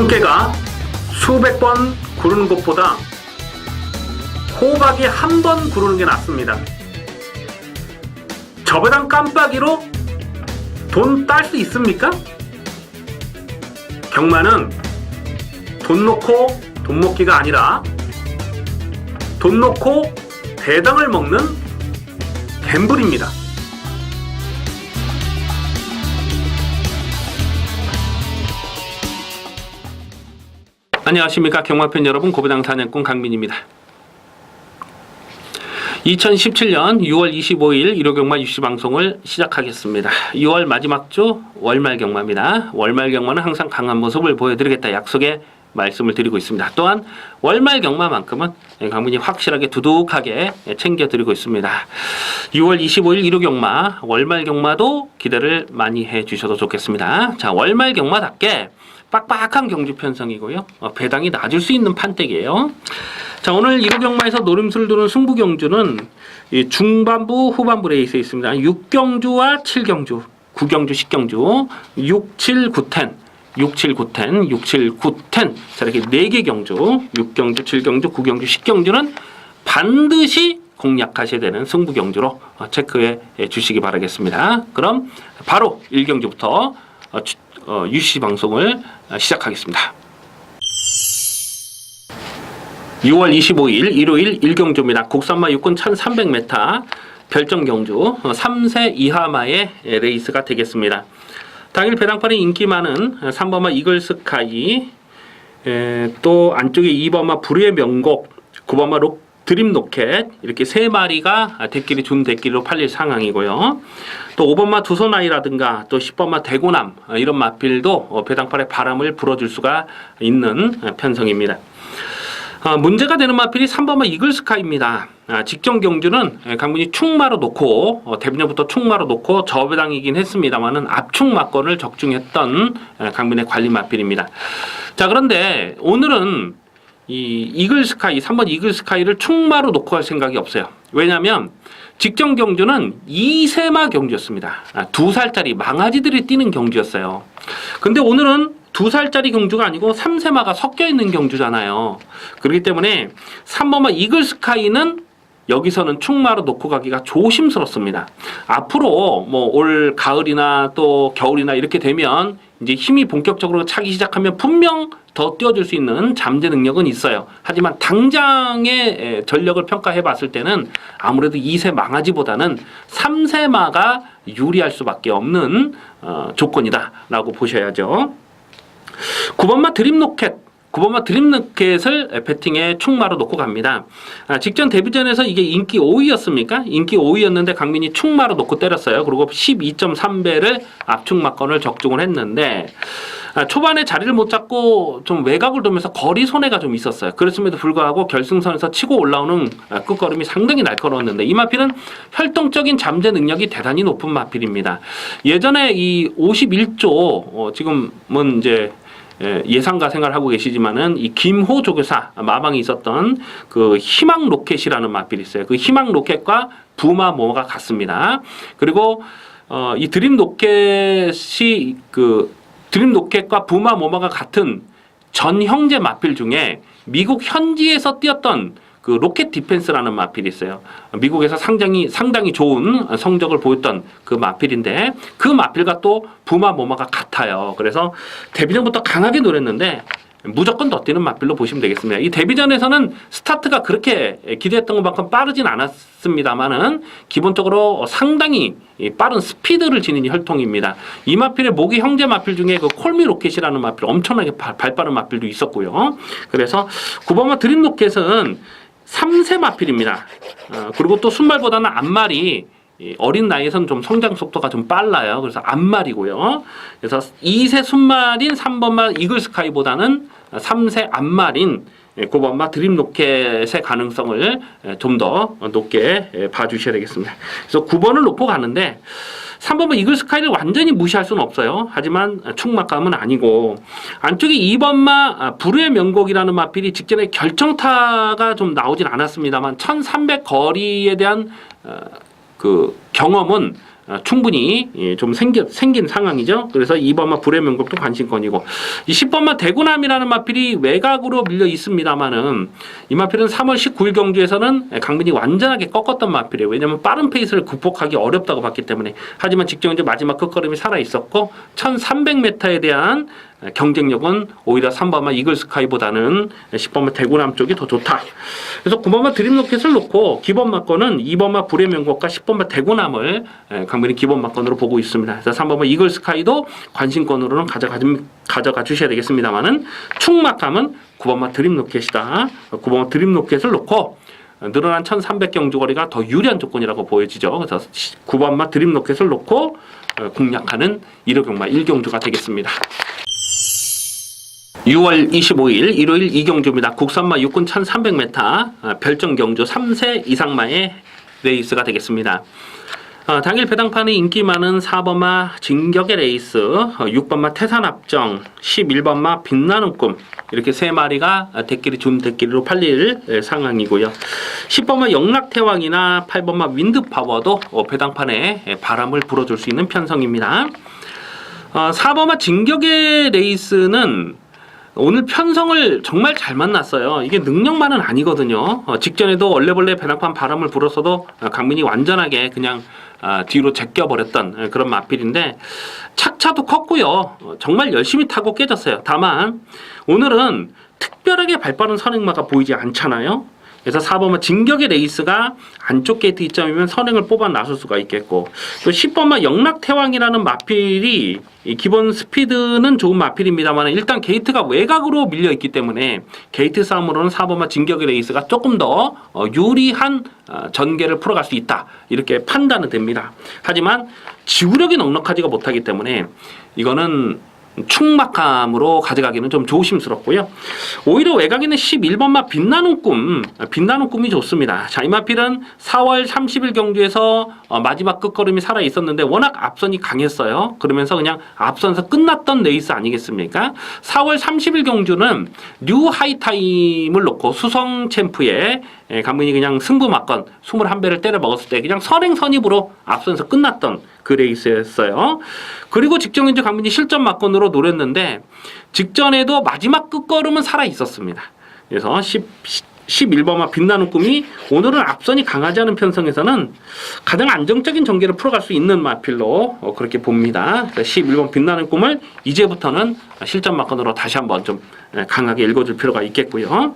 참깨가 수백 번 구르는 것보다 호박이 한 번 구르는 게 낫습니다. 저배당 깜빡이로 돈 딸 수 있습니까? 경마는 돈 놓고 돈 먹기가 아니라 돈 놓고 배당을 먹는 갬블입니다. 안녕하십니까 경마팬 여러분, 고배당 사냥꾼 강민입니다. 2017년 6월 25일 일요경마 유시방송을 시작하겠습니다. 6월 마지막 주 월말 경마입니다. 월말 경마는 항상 강한 모습을 보여드리겠다 약속에 말씀을 드리고 있습니다. 또한 월말 경마만큼은 강민이 확실하게 두둑하게 챙겨드리고 있습니다. 6월 25일 일요경마, 월말 경마도 기대를 많이 해주셔도 좋겠습니다. 자, 월말 경마답게 빡빡한 경주 편성이고요. 배당이 낮을 수 있는 판때기예요. 자, 오늘 일요경마에서 노림수를 두는 승부 경주는 중반부, 후반부 레이스에 있습니다. 6경주와 7경주, 9경주, 10경주, 6, 7, 9, 10, 6, 7, 9, 10, 6, 7, 9, 10. 자, 이렇게 4개 경주, 6경주, 7경주, 9경주, 10경주는 반드시 공략하셔야 되는 승부 경주로 체크해 주시기 바라겠습니다. 그럼 바로 1경주부터 유시 방송을 시작하겠습니다. 6월 25일 일요일 1경주입니다. 국산마 육군 1300m 별정 경주 3세 이하마의 레이스가 되겠습니다. 당일 배당판에 인기 많은 3번마 이글스카이, 또 안쪽에 2번마 불의 명곡, 9번마 드림 로켓, 이렇게 3마리가 대끼리 준 대끼리로 팔릴 상황이고요. 또 5번마 두손아이라든가 또 10번마 대고남, 이런 마필도 배당판에 바람을 불어줄 수가 있는 편성입니다. 문제가 되는 마필이 3번마 이글스카이입니다. 직전 경주는 강민이 축마로 놓고 데뷔전부터 축마로 놓고 저배당이긴 했습니다만은 압축 마건을 적중했던 강민의 관리 마필입니다. 자, 그런데 오늘은 이 이글스카이, 3번 이글스카이를 축마로 놓고 할 생각이 없어요. 왜냐하면 직전 경주는 2세마 경주였습니다. 2살짜리 망아지들이 뛰는 경주였어요. 근데 오늘은 2살짜리 경주가 아니고 3세마가 섞여 있는 경주잖아요. 그렇기 때문에 3번마 이글스카이는 여기서는 축마로 놓고 가기가 조심스럽습니다. 앞으로 뭐 올 가을이나 또 겨울이나 이렇게 되면 이제 힘이 본격적으로 차기 시작하면 분명 더 뛰어줄 수 있는 잠재 능력은 있어요. 하지만 당장의 전력을 평가해 봤을 때는 아무래도 2세 망아지보다는 3세마가 유리할 수밖에 없는 조건이다라고 보셔야죠. 9번마 드림로켓, 9번마 드림로켓을 배팅에 축마로 놓고 갑니다. 직전 데뷔전에서 이게 인기 5위였습니까? 인기 5위였는데 강민이 축마로 놓고 때렸어요. 그리고 12.3배를 압축마건을 적중을 했는데 초반에 자리를 못 잡고 좀 외곽을 두면서 거리 손해가 좀 있었어요. 그랬음에도 불구하고 결승선에서 치고 올라오는 끝걸음이 상당히 날카로웠는데 이 마필은 활동적인 잠재 능력이 대단히 높은 마필입니다. 예전에 이 51조 지금은 이제 예상가 생활을 하고 계시지만은 이 김호 조교사 마방이 있었던 그 희망 로켓이라는 마필이 있어요. 그 희망 로켓과 부마 모가 같습니다. 그리고 이 드림 로켓이 그 드림 로켓과 부마 모마가 같은 전 형제 마필 중에 미국 현지에서 뛰었던 그 로켓 디펜스라는 마필이 있어요. 미국에서 상당히 좋은 성적을 보였던 그 마필인데 그 마필과 또 부마 모마가 같아요. 그래서 데뷔전부터 강하게 노렸는데 무조건 더 뛰는 마필로 보시면 되겠습니다. 이 데뷔전에서는 스타트가 그렇게 기대했던 것만큼 빠르진 않았습니다만은 기본적으로 상당히 빠른 스피드를 지닌 혈통입니다. 이 마필의 모기 형제 마필 중에 그 콜미 로켓이라는 마필, 엄청나게 발빠른 마필도 있었고요. 그래서 9번마 드림 로켓은 3세 마필입니다. 그리고 또 순말보다는 앞말이 어린 나이에선 좀 성장 속도가 좀 빨라요. 그래서 앞말이고요. 그래서 2세 순말인 3번마 이글스카이보다는 3세 앞말인 9번마 드림로켓의 가능성을 좀 더 높게 봐주셔야 되겠습니다. 그래서 9번을 놓고 가는데 3번마 이글스카이를 완전히 무시할 수는 없어요. 하지만 축마감은 아니고 안쪽에 2번마 불의 명곡이라는 마필이 직전에 결정타가 좀 나오진 않았습니다만 1300 거리에 대한 그 경험은 충분히 좀 생긴 상황이죠. 그래서 2번마 불의 명곡도 관심권이고, 이 10번마 대구남이라는 마필이 외곽으로 밀려 있습니다만은 이 마필은 3월 19일 경주에서는 강민이 완전하게 꺾었던 마필이에요. 왜냐하면 빠른 페이스를 극복하기 어렵다고 봤기 때문에. 하지만 직전 이제 마지막 끝걸음이 살아 있었고 1,300m에 대한 경쟁력은 오히려 3번마 이글스카이보다는 10번마 대구남 쪽이 더 좋다. 그래서 9번마 드림로켓을 놓고 기본마건은 2번마 불의 명곡과 10번마 대구남을 강민이 기본마건으로 보고 있습니다. 그래서 3번마 이글스카이도 관심권으로는 가져가 주셔야 되겠습니다만은 충막감은 9번마 드림로켓이다. 9번마 드림로켓을 놓고 늘어난 1,300 경주거리가 더 유리한 조건이라고 보여지죠. 그래서 9번마 드림로켓을 놓고 공략하는 1호경마 1경주가 되겠습니다. 6월 25일 일요일 2경주입니다. 국산마 육군 1300m 별정 경주 3세 이상마의 레이스가 되겠습니다. 당일 배당판에 인기 많은 4번마 진격의 레이스, 6번마 태산합정, 11번마 빛나는 꿈 이렇게 세 마리가 대끼리로 팔릴 상황이고요. 10번마 영락태왕이나 8번마 윈드파워도 배당판에 바람을 불어줄 수 있는 편성입니다. 4번마 진격의 레이스는 오늘 편성을 정말 잘 만났어요. 이게 능력만은 아니거든요. 직전에도 얼레벌레 배당판 바람을 불었어도 강민이 완전하게 그냥 뒤로 제껴버렸던 그런 마필인데 착차도 컸고요. 정말 열심히 타고 깨졌어요. 다만 오늘은 특별하게 발빠른 선행마가 보이지 않잖아요. 그래서 4번마 진격의 레이스가 안쪽 게이트 이점이면 선행을 뽑아 나설 수가 있겠고, 또 10번마 영락태왕이라는 마필이 기본 스피드는 좋은 마필입니다만 일단 게이트가 외곽으로 밀려 있기 때문에 게이트 싸움으로는 4번마 진격의 레이스가 조금 더 유리한 전개를 풀어갈 수 있다 이렇게 판단은 됩니다. 하지만 지구력이 넉넉하지가 못하기 때문에 이거는 충막감으로 가져가기는 좀 조심스럽고요. 오히려 외곽에는 11번마 빛나는 꿈이 좋습니다. 자, 이 마필은 4월 30일 경주에서 마지막 끝걸음이 살아 있었는데 워낙 앞선이 강했어요. 그러면서 그냥 앞선에서 끝났던 레이스 아니겠습니까? 4월 30일 경주는 뉴 하이타임을 놓고 수성 챔프에 강민이 그냥 승부 맞건 21배를 때려 먹었을 때 그냥 선행 선입으로 앞선에서 끝났던 그 레이스였어요. 그리고 직전 경주 강민이 실전 맞건으로 노렸는데 직전에도 마지막 끝걸음은 살아 있었습니다. 그래서 11번마 빛나는 꿈이 오늘은 앞선이 강하지 않은 편성에서는 가장 안정적인 전개를 풀어갈 수 있는 마필로 그렇게 봅니다. 11번 빛나는 꿈을 이제부터는 실전 맞건으로 다시 한번 좀 강하게 읽어줄 필요가 있겠고요.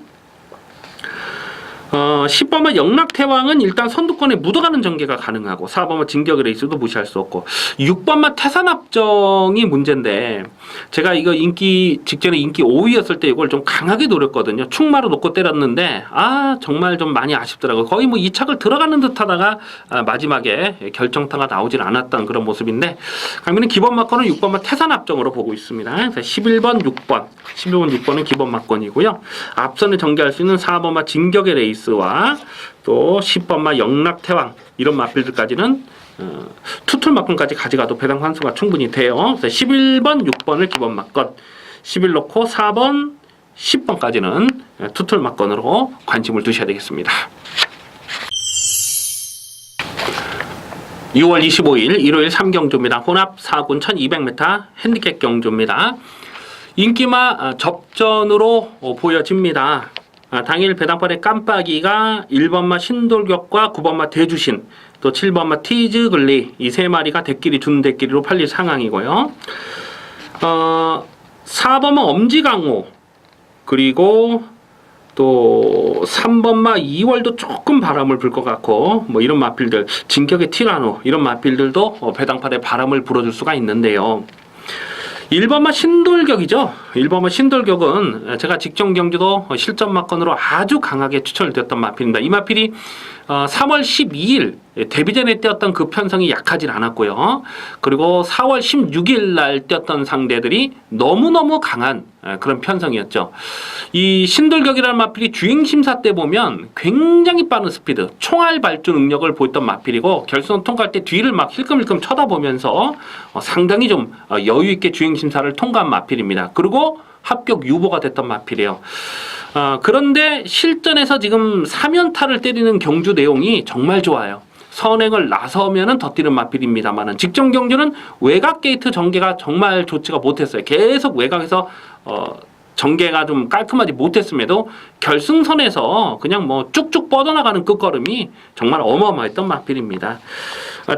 10번마 영락태왕은 일단 선두권에 묻어가는 전개가 가능하고 4번마 진격의 레이스도 무시할 수 없고 6번마 태산합정이 문제인데 제가 이거 직전에 인기 5위였을 때 이걸 좀 강하게 노렸거든요. 충마로 놓고 때렸는데 정말 좀 많이 아쉽더라고요. 거의 뭐 2착을 들어가는 듯 하다가 마지막에 결정타가 나오질 않았던 그런 모습인데 강민은 기본 막건은 6번마 태산합정으로 보고 있습니다. 11번 6번은 기본 막건이고요. 앞선을 전개할 수 있는 4번마 진격의 레이스 와 또 10번마 영락태왕 이런 마필들까지는 투툴 막건까지 가져가도 배당 환수가 충분히 돼요. 그래서 11번, 6번을 기본 막건, 11 놓고 4번, 10번까지는 투툴 막건으로 관심을 두셔야 되겠습니다. 6월 25일 일요일 3경주입니다. 혼합 4군 1200m 핸디캡 경주입니다. 인기마 접전으로 보여집니다. 당일 배당판의 깜빡이가 1번마 신돌격과 9번마 대주신 또 7번마 티즈글리 이 세 마리가 대끼리로 팔릴 상황이고요. 4번마 엄지강호 그리고 또 3번마 2월도 조금 바람을 불 것 같고 뭐 이런 마필들 진격의 티라노 이런 마필들도 배당판에 바람을 불어줄 수가 있는데요. 1번마 신돌격이죠. 1번마 신돌격은 제가 직전 경주도 실전 막건으로 아주 강하게 추천을 드렸던 마필입니다. 이 마필이 3월 12일 데뷔전에 뛰었던 그 편성이 약하진 않았고요. 그리고 4월 16일 날 뛰었던 상대들이 너무너무 강한 그런 편성이었죠. 이 신돌격이라는 마필이 주행심사 때 보면 굉장히 빠른 스피드, 총알 발주 능력을 보였던 마필이고 결선 통과할 때 뒤를 막 힐끔힐끔 쳐다보면서 상당히 좀 여유 있게 주행심사를 통과한 마필입니다. 그리고 합격 유보가 됐던 마필이에요. 그런데 실전에서 지금 3연타를 때리는 경주 내용이 정말 좋아요. 선행을 나서면은 더 뛰는 마필입니다만은 직전 경주는 외곽 게이트 전개가 정말 좋지가 못했어요. 계속 외곽에서 전개가 좀 깔끔하지 못했음에도 결승선에서 그냥 뭐 쭉쭉 뻗어나가는 끝걸음이 정말 어마어마했던 마필입니다.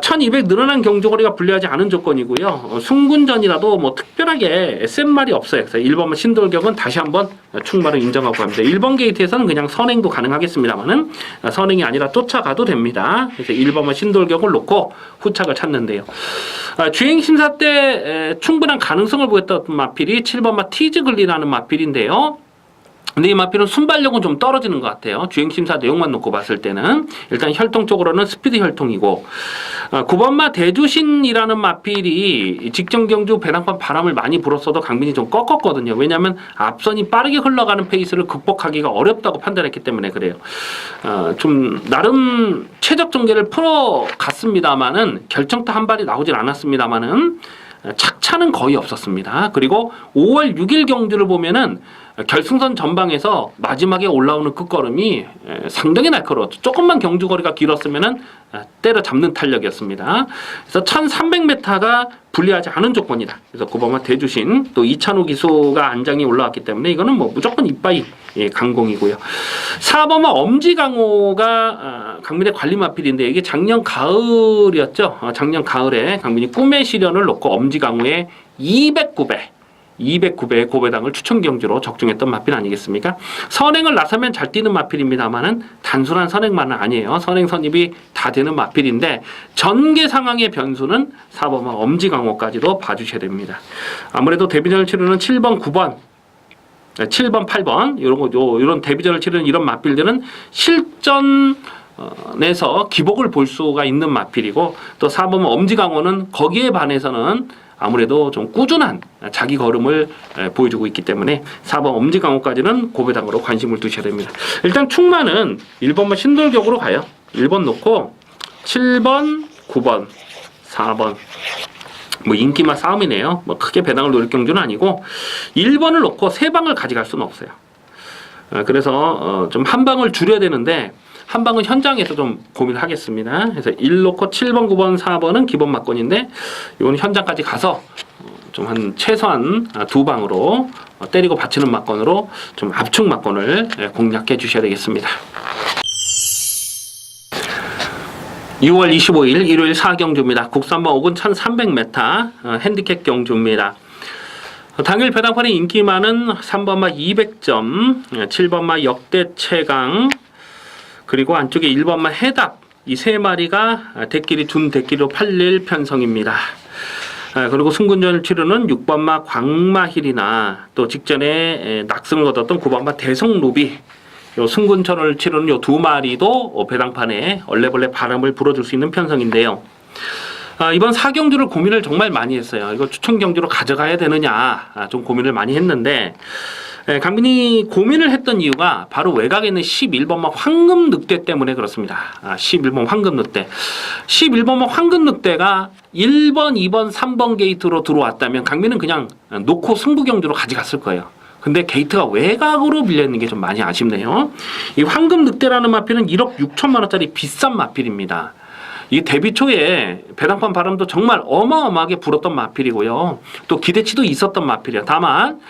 1200 늘어난 경주거리가 불리하지 않은 조건이고요. 승군전이라도 뭐 특별하게 센 말이 없어요. 그래서 1번만 신돌격은 다시 한번 충마를 인정하고 합니다. 1번 게이트에서는 그냥 선행도 가능하겠습니다만은 선행이 아니라 쫓아가도 됩니다. 그래서 1번만 신돌격을 놓고 후착을 찾는데요. 주행심사 때 충분한 가능성을 보였던 마필이 7번마 티즈글리라는 마필인데요. 근데 이 마필은 순발력은 좀 떨어지는 것 같아요. 주행심사 내용만 놓고 봤을 때는 일단 혈통 쪽으로는 스피드 혈통이고 9번마 대주신이라는 마필이 직전 경주 배낭판 바람을 많이 불었어도 강민이 좀 꺾었거든요. 왜냐하면 앞선이 빠르게 흘러가는 페이스를 극복하기가 어렵다고 판단했기 때문에 그래요. 좀 나름 최적 전개를 풀어갔습니다만은 결정타 한 발이 나오질 않았습니다만은 착차는 거의 없었습니다. 그리고 5월 6일 경주를 보면은 결승선 전방에서 마지막에 올라오는 끝걸음이 상당히 날카로웠죠. 조금만 경주거리가 길었으면은 때려잡는 탄력이었습니다. 그래서 1300m가 불리하지 않은 조건이다. 그래서 9번마 대주신 또 이찬호 기수가 안장이 올라왔기 때문에 이거는 뭐 무조건 이빠이 강공이고요. 4번마 엄지강호가 강민의 관리마필인데 이게 작년 가을이었죠. 작년 가을에 강민이 꿈의 시련을 놓고 엄지강호의 209배의 고배당을 추천 경주로 적중했던 마필 아니겠습니까? 선행을 나서면 잘 뛰는 마필입니다만은 단순한 선행만은 아니에요. 선행 선입이 다 되는 마필인데 전개 상황의 변수는 4번마 엄지강호까지도 봐주셔야 됩니다. 아무래도 데뷔전을 치르는 7번, 9번, 7번, 8번 이런 데뷔전을 치르는 이런 마필들은 실전에서 기복을 볼 수가 있는 마필이고 또 4번마 엄지강호는 거기에 반해서는 아무래도 좀 꾸준한 자기 걸음을 보여주고 있기 때문에 4번 엄지강호까지는 고배당으로 관심을 두셔야 됩니다. 일단 충마는 1번만 신돌격으로 가요. 1번 놓고 7번, 9번, 4번 뭐 인기만 싸움이네요. 뭐 크게 배당을 노릴 경주는 아니고 1번을 놓고 3방을 가져갈 수는 없어요. 그래서 좀 한 방을 줄여야 되는데 한 방은 현장에서 좀 고민을 하겠습니다. 그래서 1 놓고 7번, 9번, 4번은 기본 막건인데 이건 현장까지 가서 좀 한 최소한 2방으로 때리고 받치는 막건으로 좀 압축 막건을 공략해 주셔야 되겠습니다. 6월 25일 일요일 4경주입니다. 국산마 5군 1300m 핸디캡 경주입니다. 당일 배당판의 인기 많은 3번마 200점, 7번마 역대 최강, 그리고 안쪽에 1번마 해답 이 세 마리가 준 대끼리로 팔릴 편성입니다. 그리고 승군전을 치르는 6번마 광마힐이나 또 직전에 낙승을 거뒀던 9번마 대성루비 요 승군전을 치르는 요 두 마리도 배당판에 얼레벌레 바람을 불어줄 수 있는 편성인데요. 이번 4경주를 고민을 정말 많이 했어요. 이거 추천 경주로 가져가야 되느냐 좀 고민을 많이 했는데 강민이 고민을 했던 이유가 바로 외곽에 있는 11번마 황금늑대 때문에 그렇습니다. 11번 황금늑대. 11번마 황금늑대가 1번, 2번, 3번 게이트로 들어왔다면 강민은 그냥 놓고 승부경주로 가져갔을 거예요. 근데 게이트가 외곽으로 밀려있는 게 좀 많이 아쉽네요. 이 황금늑대라는 마필은 1억 6천만 원짜리 비싼 마필입니다. 이 데뷔 초에 배당판 바람도 정말 어마어마하게 불었던 마필이고요. 또 기대치도 있었던 마필이에요. 다만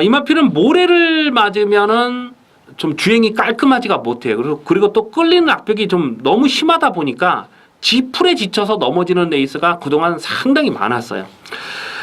이 마필은 모래를 맞으면은 좀 주행이 깔끔하지가 못해요. 그리고 또 끌리는 악벽이 좀 너무 심하다 보니까 지풀에 지쳐서 넘어지는 레이스가 그동안 상당히 많았어요.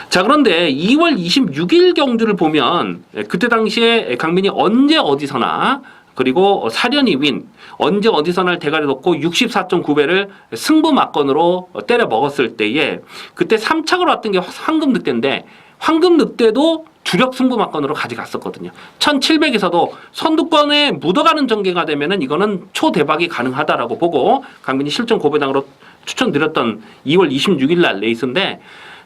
자, 그런데 2월 26일 경주를 보면 그때 당시에 강민이 언제 어디서나 그리고 사련이 윈 언제 어디서나 대가리 놓고 64.9배를 승부 막건으로 때려 먹었을 때에 그때 3착으로 왔던 게 황금늑대인데 황금늑대도 주력 승부 막건으로 가져갔었거든요. 1700에서도 선두권에 묻어가는 전개가 되면은 이거는 초대박이 가능하다라고 보고 강민이 실전 고배당으로 추천드렸던 2월 26일 날 레이스인데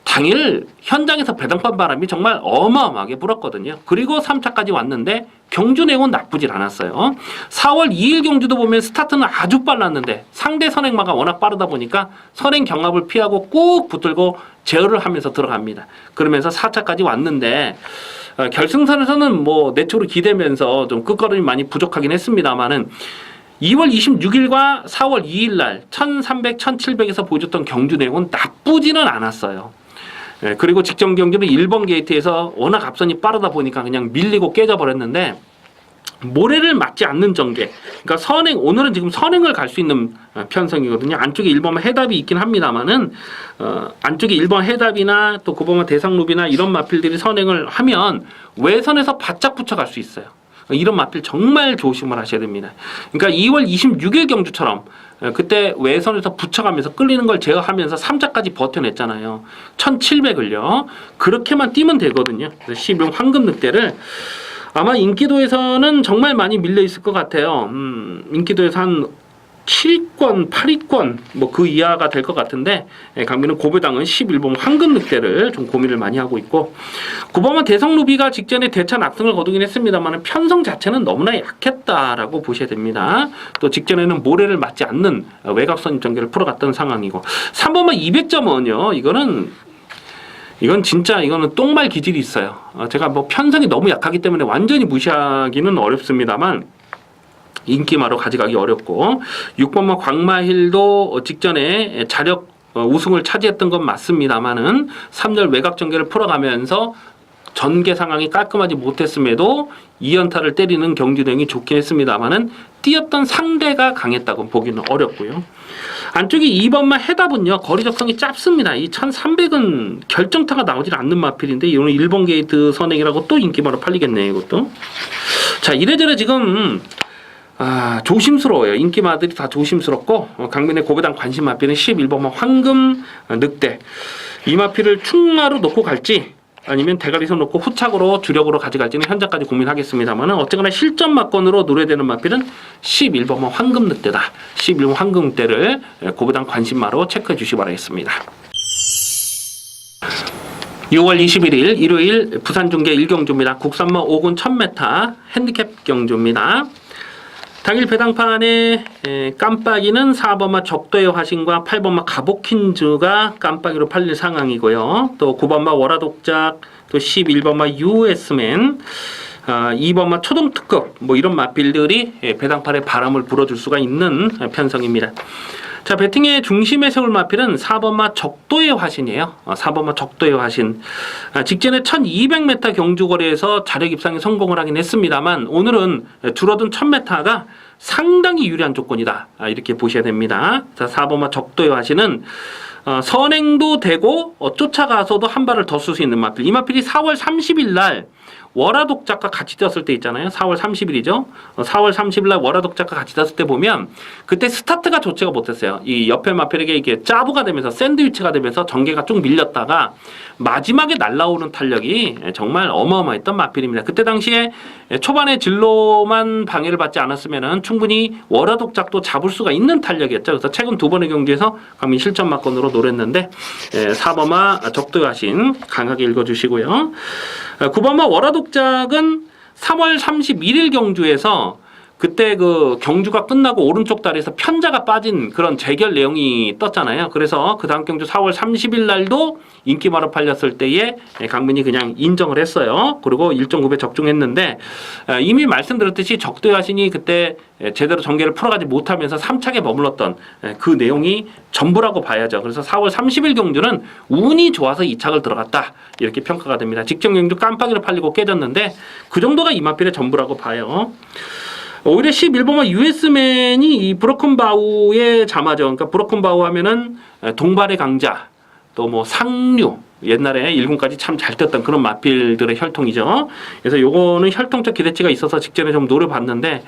당일 현장에서 배당판 바람이 정말 어마어마하게 불었거든요. 그리고 3차까지 왔는데 경주 내용은 나쁘질 않았어요. 4월 2일 경주도 보면 스타트는 아주 빨랐는데 상대 선행마가 워낙 빠르다 보니까 선행 경합을 피하고 꾹 붙들고 제어를 하면서 들어갑니다. 그러면서 4차까지 왔는데 결승선에서는 뭐 내초로 기대면서 좀 끝걸음이 많이 부족하긴 했습니다만은 2월 26일과 4월 2일 날 1300, 1700에서 보여줬던 경주 내용은 나쁘지는 않았어요. 예, 그리고 직전 경주는 1번 게이트에서 워낙 앞선이 빠르다 보니까 그냥 밀리고 깨져버렸는데 모래를 맞지 않는 전개. 그러니까 선행, 오늘은 지금 선행을 갈 수 있는 편성이거든요. 안쪽에 1번 해답이 있긴 합니다만은 안쪽에 1번 해답이나 또 9번 대상루비나 이런 마필들이 선행을 하면 외선에서 바짝 붙여갈 수 있어요. 이런 마필 정말 조심을 하셔야 됩니다. 그러니까 2월 26일 경주처럼 그때 외선에서 붙여가면서 끌리는 걸 제어하면서 3자까지 버텨냈잖아요. 1700을요. 그렇게만 뛰면 되거든요. 그래서 12용 황금 늑대를 아마 인기도에서는 정말 많이 밀려 있을 것 같아요. 인기도에서 한 7위권, 8위권 뭐 그 이하가 될 것 같은데 강민은 고배당은 11번 황금 늑대를 좀 고민을 많이 하고 있고 9번은 대성루비가 직전에 대차 낙승을 거두긴 했습니다만 편성 자체는 너무나 약했다라고 보셔야 됩니다. 또 직전에는 모래를 맞지 않는 외곽선 전개를 풀어갔던 상황이고 3번은 200점은요. 이건 진짜 이거는 똥말 기질이 있어요. 제가 뭐 편성이 너무 약하기 때문에 완전히 무시하기는 어렵습니다만 인기마로 가져가기 어렵고 6번마 광마힐도 직전에 자력 우승을 차지했던 건 맞습니다만은 3열 외곽 전개를 풀어가면서 전개 상황이 깔끔하지 못했음에도 2연타를 때리는 경주 내용이 좋긴 했습니다만은 뛰었던 상대가 강했다고 보기는 어렵고요. 안쪽에 2번마 해답은요. 거리 적성이 짧습니다. 이 1300은 결정타가 나오질 않는 마필인데 이거는 1번 게이트 선행이라고 또 인기마로 팔리겠네요. 이것도. 자, 이래저래 지금 조심스러워요. 인기마들이 다 조심스럽고 강민의 고배당 관심 마필은 11번마 황금 늑대. 이 마필을 충마로 놓고 갈지 아니면 대가리선 놓고 후착으로 주력으로 가져갈지는 현재까지 고민하겠습니다만 어쨌거나 실전 막건으로 노래되는 마필은 11번마 황금 늑대다. 11번 황금 늑대를 고배당 관심마로 체크해 주시기 바라겠습니다. 6월 21일 일요일 부산중계 1경주입니다. 국산마 5군 1000m 핸디캡 경주입니다. 당일 배당판에 깜빡이는 4번마 적도의 화신과 8번마 가보킨즈가 깜빡이로 팔릴 상황이고요. 또 9번마 월화독작, 또 11번마 US맨, 2번마 초동특급 뭐 이런 마필들이 배당판에 바람을 불어줄 수가 있는 편성입니다. 자, 배팅의 중심에 세울 마필은 4번마 적도의 화신이에요. 4번마 적도의 화신. 직전에 1200m 경주거리에서 자력 입상에 성공을 하긴 했습니다만 오늘은 줄어든 1000m가 상당히 유리한 조건이다. 이렇게 보셔야 됩니다. 자, 4번마 적도의 화신은 선행도 되고 쫓아가서도 한 발을 더 쓸 수 있는 마필. 이 마필이 4월 30일 날 월화독작과 같이 뛰었을 때 있잖아요. 4월 30일이죠. 4월 30일 날 월화독작과 같이 뛰었을 때 보면 그때 스타트가 좋지가 못했어요. 이 옆에 마필에게 이게 짜부가 되면서 샌드위치가 되면서 전개가 쭉 밀렸다가 마지막에 날라오는 탄력이 정말 어마어마했던 마필입니다. 그때 당시에 초반에 진로만 방해를 받지 않았으면 충분히 월화독작도 잡을 수가 있는 탄력이었죠. 그래서 최근 두 번의 경기에서 강민 실전 막건으로 노렸는데 4번마 적도하신 강하게 읽어주시고요. 9번마 월화독작은 3월 31일 경주에서 그때 그 경주가 끝나고 오른쪽 다리에서 편자가 빠진 그런 재결 내용이 떴잖아요. 그래서 그 다음 경주 4월 30일 날도 인기마로 팔렸을 때에 강민이 그냥 인정을 했어요. 그리고 1.9배 적중했는데 이미 말씀드렸듯이 적도의 화신이 그때 제대로 전개를 풀어가지 못하면서 3착에 머물렀던 그 내용이 전부라고 봐야죠. 그래서 4월 30일 경주는 운이 좋아서 2착을 들어갔다. 이렇게 평가가 됩니다. 직전 경주 깜빡이로 팔리고 깨졌는데 그 정도가 이 마필의 전부라고 봐요. 오히려 11번마 US맨이 이 브로큰바우의 자마죠. 그러니까 브로큰바우 하면은 동발의 강자, 또 뭐 상류, 옛날에 1군까지 참 잘 떴던 그런 마필들의 혈통이죠. 그래서 요거는 혈통적 기대치가 있어서 직전에 좀 노려봤는데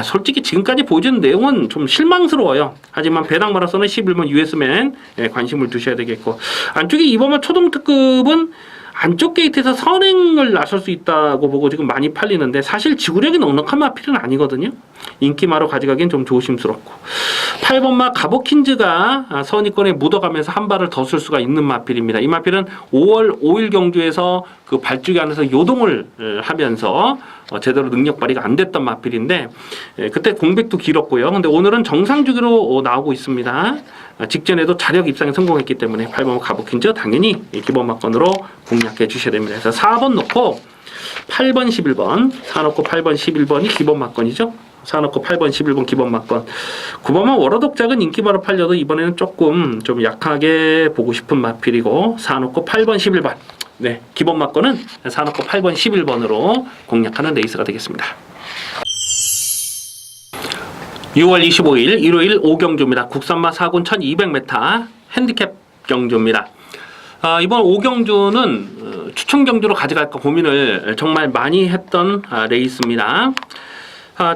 솔직히 지금까지 보여준 내용은 좀 실망스러워요. 하지만 배당 마라손은 11번 US맨 관심을 두셔야 되겠고 안쪽에 2번마 초동특급은 안쪽 게이트에서 선행을 나설 수 있다고 보고 지금 많이 팔리는데 사실 지구력이 넉넉한 마필은 아니거든요. 인기마로 가져가기엔 좀 조심스럽고 8번마 가보킨즈가 선위권에 묻어가면서 한 발을 더 쓸 수가 있는 마필입니다. 이 마필은 5월 5일 경주에서 그 발주기 안에서 요동을 하면서 제대로 능력 발휘가 안 됐던 마필인데 그때 공백도 길었고요. 근데 오늘은 정상 주기로 나오고 있습니다. 직전에도 자력 입상에 성공했기 때문에 8번 가보킨즈 당연히 기본 막건으로 공략해 주셔야 됩니다. 그래서 4번 놓고 8번 11번 4 놓고 8번 11번이 기본 막건이죠. 사놓고 8번, 11번 기본 막건. 9번만 워러독작은 인기바로 팔려도 이번에는 조금 좀 약하게 보고 싶은 마필이고 사놓고 8번, 11번. 네, 기본 막건은 사놓고 8번, 11번으로 공략하는 레이스가 되겠습니다. 6월 25일 일요일 5경주입니다. 국산마 4군 1200m 핸디캡 경주입니다. 이번 5경주는 추천 경주로 가져갈까 고민을 정말 많이 했던 레이스입니다.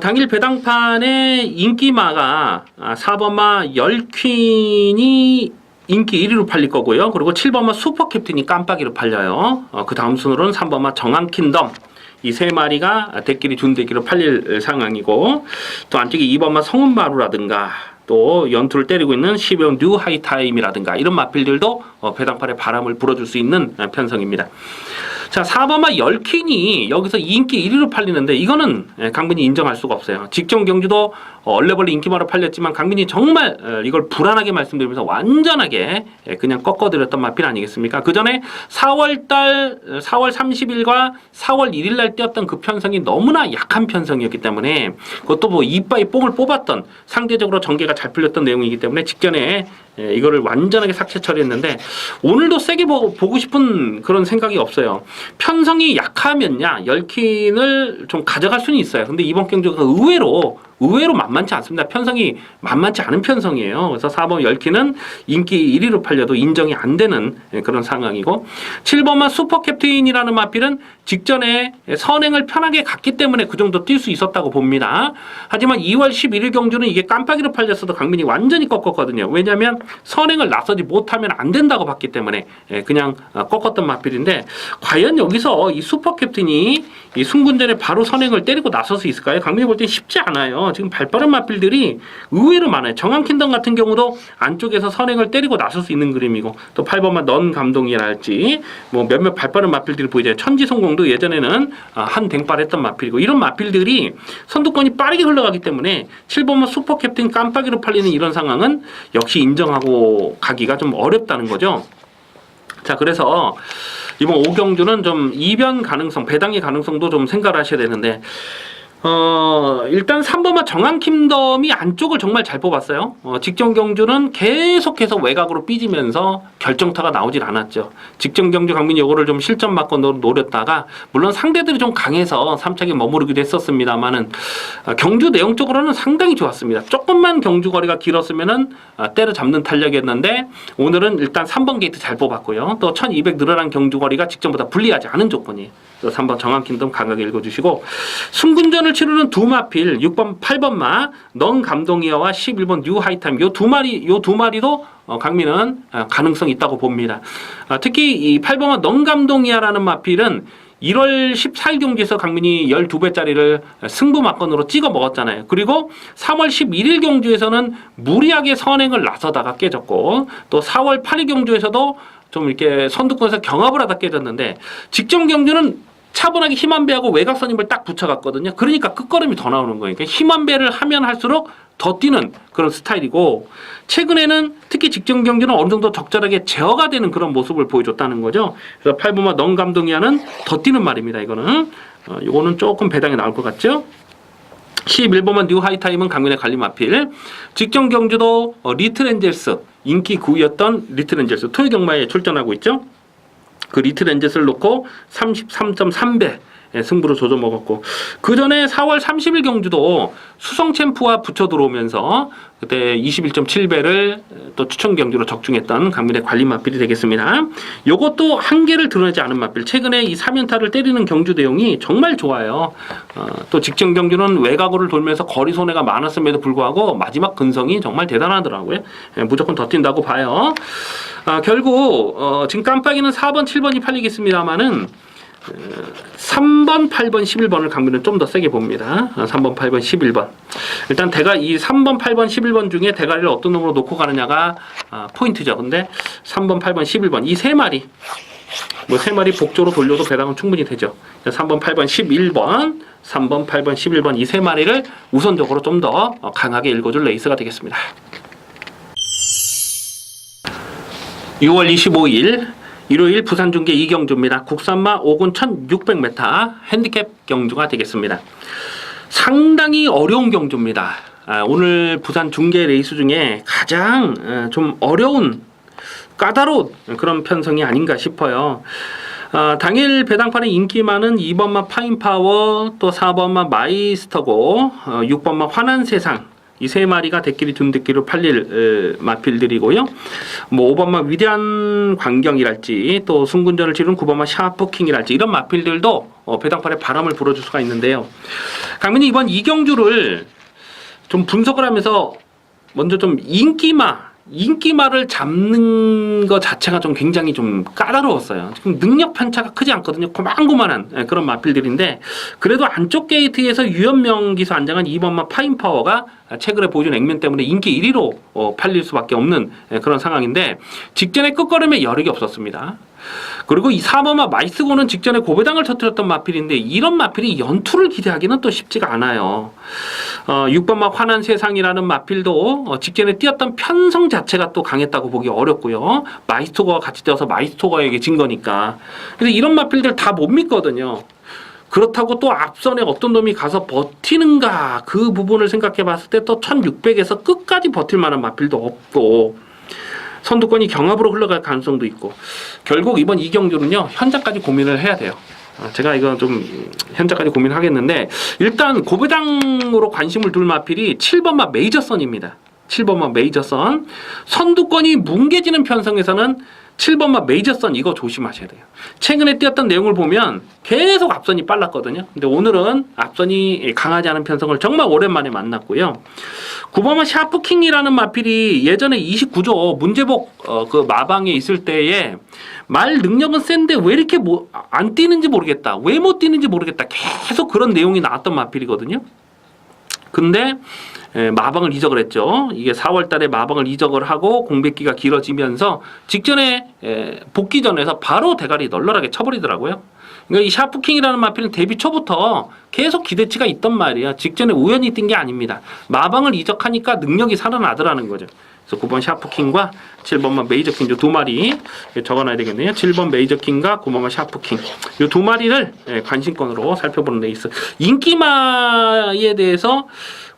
당일 배당판에 인기마가 4번마 열퀸이 인기 1위로 팔릴 거고요. 그리고 7번마 슈퍼캡틴이 깜빡이로 팔려요. 그 다음 순으로는 3번마 정한킨덤 이 세 마리가 대끼리 준대끼로 팔릴 상황이고 또 안쪽에 2번마 성운마루라든가 또 연투를 때리고 있는 12번 뉴 하이타임이라든가 이런 마필들도 배당판에 바람을 불어줄 수 있는 편성입니다. 자, 4번마 열퀸이 여기서 인기 1위로 팔리는데 이거는 강민이 인정할 수가 없어요. 직전 경주도 얼레벌레 인기마로 팔렸지만 강민이 정말 이걸 불안하게 말씀드리면서 완전하게 그냥 꺾어드렸던 마필 아니겠습니까? 그 전에 4월 30일과 4월 1일 날 뛰었던 그 편성이 너무나 약한 편성이었기 때문에 그것도 뭐 이빠이 뽕을 뽑았던 상대적으로 전개가 잘 풀렸던 내용이기 때문에 직전에 이거를 완전하게 삭제 처리했는데 오늘도 세게 보고 싶은 그런 생각이 없어요. 편성이 약하면야 열킨을 좀 가져갈 수는 있어요. 근데 이번 경주가 의외로 만만치 않습니다. 편성이 만만치 않은 편성이에요. 그래서 4번 열킨은 인기 1위로 팔려도 인정이 안 되는 그런 상황이고 7번만 슈퍼캡틴이라는 마필은 직전에 선행을 편하게 갔기 때문에 그 정도 뛸 수 있었다고 봅니다. 하지만 2월 11일 경주는 이게 깜빡이로 팔렸어도 강민이 완전히 꺾었거든요. 왜냐하면 선행을 나서지 못하면 안 된다고 봤기 때문에 그냥 꺾었던 마필인데 과연 여기서 이 슈퍼캡틴이 이 승군전에 바로 선행을 때리고 나설 수 있을까요? 강민이 볼 땐 쉽지 않아요. 지금 발빠른 마필들이 의외로 많아요. 정한킨덤 같은 경우도 안쪽에서 선행을 때리고 나설 수 있는 그림이고 또 8번만 넌 감동이랄지 뭐 몇몇 발빠른 마필들이 보이죠. 천지성공도 예전에는 한 댕발했던 마필이고 이런 마필들이 선두권이 빠르게 흘러가기 때문에 7번만 슈퍼캡틴 깜빡이로 팔리는 이런 상황은 역시 인정하고 가기가 좀 어렵다는 거죠. 자, 그래서 이번 5경주는 좀 이변 가능성, 배당의 가능성도 좀 생각을 하셔야 되는데 일단 3번마 정한킨덤이 안쪽을 정말 잘 뽑았어요. 직전 경주는 계속해서 외곽으로 삐지면서 결정타가 나오질 않았죠. 직전 경주 강민이 요거를 좀 실점 맞고 노렸다가 물론 상대들이 좀 강해서 3차기 머무르기도 했었습니다만은 경주 내용적으로는 상당히 좋았습니다. 조금만 경주 거리가 길었으면은 때려잡는 탄력이었는데 오늘은 일단 3번 게이트 잘 뽑았고요. 또 1200 늘어난 경주 거리가 직전보다 불리하지 않은 조건이에요. 3번 정한킨덤 감각에 읽어주시고 승군전을 치르는 두 마필 6번 8번마 넌 감동이어와 11번 뉴 하이타임 요 두 마리도 강민은 가능성이 있다고 봅니다. 특히 이 8번마 넌 감동이야라는 마필은 1월 14일 경기에서 강민이 12배짜리를 승부 막건으로 찍어 먹었잖아요. 그리고 3월 11일 경주에서는 무리하게 선행을 나서다가 깨졌고 또 4월 8일 경주에서도 좀 이렇게 선두권에서 경합을 하다 깨졌는데 직전 경주는 차분하게 힘한배하고 외곽선임을 딱 붙여갔거든요. 그러니까 끝걸음이 더 나오는 거예요. 그러니까 힘한배를 하면 할수록 더 뛰는 그런 스타일이고 최근에는 특히 직전 경기는 어느 정도 적절하게 제어가 되는 그런 모습을 보여줬다는 거죠. 그래서 8번마 넌 감동이야는 더 뛰는 말입니다. 이거는 요거는 조금 배당이 나올 것 같죠. 11번만 뉴 하이타임은 강민의 갈림 아필. 직전 경주도 리틀 엔젤스 인기 9위였던 리틀 엔젤스 토요 경마에 출전하고 있죠. 그 리틀 엔젤스를 놓고 33.3배 승부로 조져 먹었고 그 전에 4월 30일 경주도 수성 챔프와 붙여 들어오면서 그때 21.7배를 또 추천 경주로 적중했던 강민의 관리 마필이 되겠습니다. 요것도 한계를 드러내지 않은 마필. 최근에 이 3연타를 때리는 경주 내용이 정말 좋아요. 또 직전 경주는 외곽으로 돌면서 거리 손해가 많았음에도 불구하고 마지막 근성이 정말 대단하더라고요. 무조건 더 뛴다고 봐요. 결국 지금 깜빡이는 4번, 7번이 팔리겠습니다만은 3번, 8번, 11번을 강민은 좀 더 세게 봅니다. 3번, 8번, 11번. 일단 이 3번, 8번, 11번 중에 대가리를 어떤 놈으로 놓고 가느냐가 포인트죠. 근데 3번, 8번, 11번 이 세 마리 뭐 세 마리 복조로 돌려도 배당은 충분히 되죠. 3번, 8번, 11번 3번, 8번, 11번 이 세 마리를 우선적으로 좀 더 강하게 읽어줄 레이스가 되겠습니다. 6월 25일 일요일 부산중계 2경주입니다. 국산마 5군 1600m 핸디캡 경주가 되겠습니다. 상당히 어려운 경주입니다. 오늘 부산 중계 레이스 중에 가장 좀 어려운 까다로운 그런 편성이 아닌가 싶어요. 당일 배당판에 인기 많은 2번마 파인파워, 또 4번마 마이스터고, 6번마 환한세상, 이 세 마리가 대끼리 둔대끼리로 팔릴 마필들이고요. 뭐 5번마 위대한 광경이랄지, 또 순군전을 치른 9번마 샤프킹이랄지, 이런 마필들도 배당판에 바람을 불어줄 수가 있는데요. 강민이 이번 이경주를 좀 분석을 하면서 먼저 좀 인기마를 잡는 것 자체가 좀 굉장히 좀 까다로웠어요. 지금 능력 편차가 크지 않거든요. 고만고만한 그런 마필들인데, 그래도 안쪽 게이트에서 유연명 기수 안장한 2번마 파인파워가 최근에 보여준 액면 때문에 인기 1위로 팔릴 수밖에 없는 그런 상황인데, 직전에 끝걸음에 여력이 없었습니다. 그리고 이 4번마 마이스고는 직전에 고배당을 터뜨렸던 마필인데, 이런 마필이 연투를 기대하기는 또 쉽지가 않아요. 6번마 환한세상이라는 마필도 직전에 뛰었던 편성 자체가 또 강했다고 보기 어렵고요. 마이스토거와 같이 뛰어서 마이스토거에게 진 거니까. 그래서 이런 마필들 다 못 믿거든요. 그렇다고 또 앞선에 어떤 놈이 가서 버티는가, 그 부분을 생각해 봤을 때 또 1600에서 끝까지 버틸 만한 마필도 없고, 선두권이 경합으로 흘러갈 가능성도 있고, 결국 이번 이경주는요, 현장까지 고민을 해야 돼요. 제가 이거 좀 현장까지 고민하겠는데, 일단 고배당으로 관심을 둘 마필이 7번마 메이저선입니다. 7번마 메이저선. 선두권이 뭉개지는 편성에서는 7번마 메이저선, 이거 조심하셔야 돼요. 최근에 뛰었던 내용을 보면 계속 앞선이 빨랐거든요. 근데 오늘은 앞선이 강하지 않은 편성을 정말 오랜만에 만났고요. 9번마 샤프킹이라는 마필이 예전에 29조 문제복 그 마방에 있을 때에 말 능력은 센데 왜 이렇게 안 뛰는지 모르겠다, 왜 못 뛰는지 모르겠다, 계속 그런 내용이 나왔던 마필이거든요. 근데 마방을 이적을 했죠. 이게 4월 달에 마방을 이적을 하고 공백기가 길어지면서 직전에 복귀전에서 바로 대가리 널널하게 쳐버리더라고요. 그러니까 이 샤프킹이라는 마필은 데뷔 초부터 계속 기대치가 있던 말이야. 직전에 우연히 뛴 게 아닙니다. 마방을 이적하니까 능력이 살아나더라는 거죠. 그래서 9번 샤프킹과 7번만 메이저킹, 이 두 마리 적어놔야 되겠네요. 7번 메이저킹과 9번만 샤프킹, 이 두 마리를 관심권으로 살펴보는 레이스. 인기마에 대해서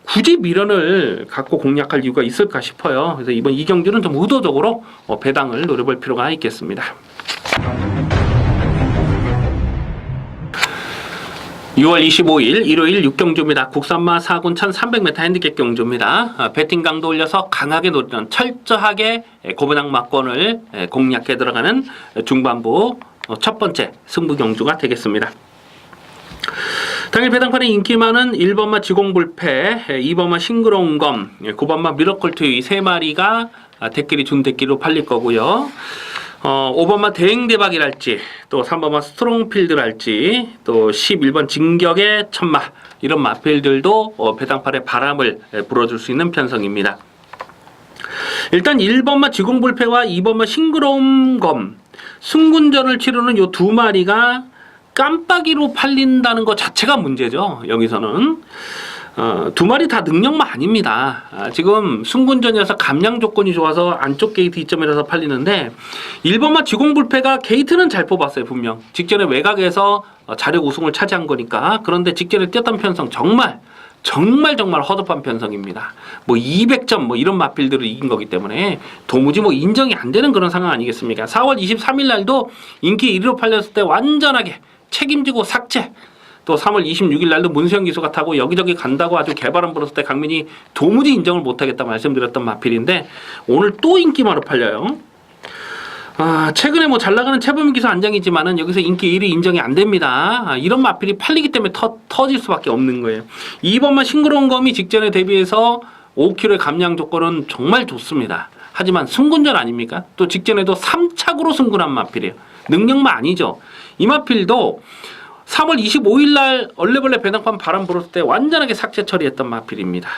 굳이 미련을 갖고 공략할 이유가 있을까 싶어요. 그래서 이번 이경주는 좀 의도적으로 배당을 노려볼 필요가 있겠습니다. 6월 25일 일요일 6경주입니다. 국산마 4군 1300m 핸디캡 경주입니다. 배팅 강도 올려서 강하게 노리는, 철저하게 고배당 막권을 공략해 들어가는 중반부 첫 번째 승부 경주가 되겠습니다. 당일 배당판에 인기 많은 1번마 지공불패, 2번마 싱그러운 검, 9번마 미러클투, 이 세 마리가 대끼리 준대끼리로 팔릴 거고요. 5번마 대행대박이랄지, 또 3번마 스트롱필드랄지, 또 11번 진격의 천마, 이런 마필들도 배당판에 바람을 불어줄 수 있는 편성입니다. 일단 1번마 지공불패와 2번마 싱그러운 검, 승군전을 치르는 요 두 마리가 깜빡이로 팔린다는 것 자체가 문제죠. 여기서는 두 마리 다 능력만 아닙니다. 지금 승군전이어서 감량 조건이 좋아서 안쪽 게이트 이점이라서 팔리는데, 1번마 지공불패가 게이트는 잘 뽑았어요. 분명 직전에 외곽에서 자력 우승을 차지한 거니까. 그런데 직전에 뛰었던 편성 정말 허접한 편성입니다. 뭐 200점 뭐 이런 마필들을 이긴 거기 때문에 도무지 뭐 인정이 안 되는 그런 상황 아니겠습니까? 4월 23일 날도 인기 1위로 팔렸을 때 완전하게 책임지고 삭제. 또 3월 26일 날도 문수영 기수가 타고 여기저기 간다고 아주 개바람 불었을 때 강민이 도무지 인정을 못하겠다 말씀드렸던 마필인데, 오늘 또 인기마로 팔려요. 최근에 뭐 잘 나가는 최범민 기수 안장이지만은 여기서 인기 1위 인정이 안 됩니다. 이런 마필이 팔리기 때문에 터질 수밖에 없는 거예요. 2번만 싱그러운 검이 직전에 대비해서 5kg의 감량 조건은 정말 좋습니다. 하지만 승군전 아닙니까? 또 직전에도 3착으로 승군한 마필이에요. 능력만 아니죠. 이 마필도 3월 25일 날 얼레벌레 배당판 바람 불었을 때 완전하게 삭제 처리했던 마필입니다.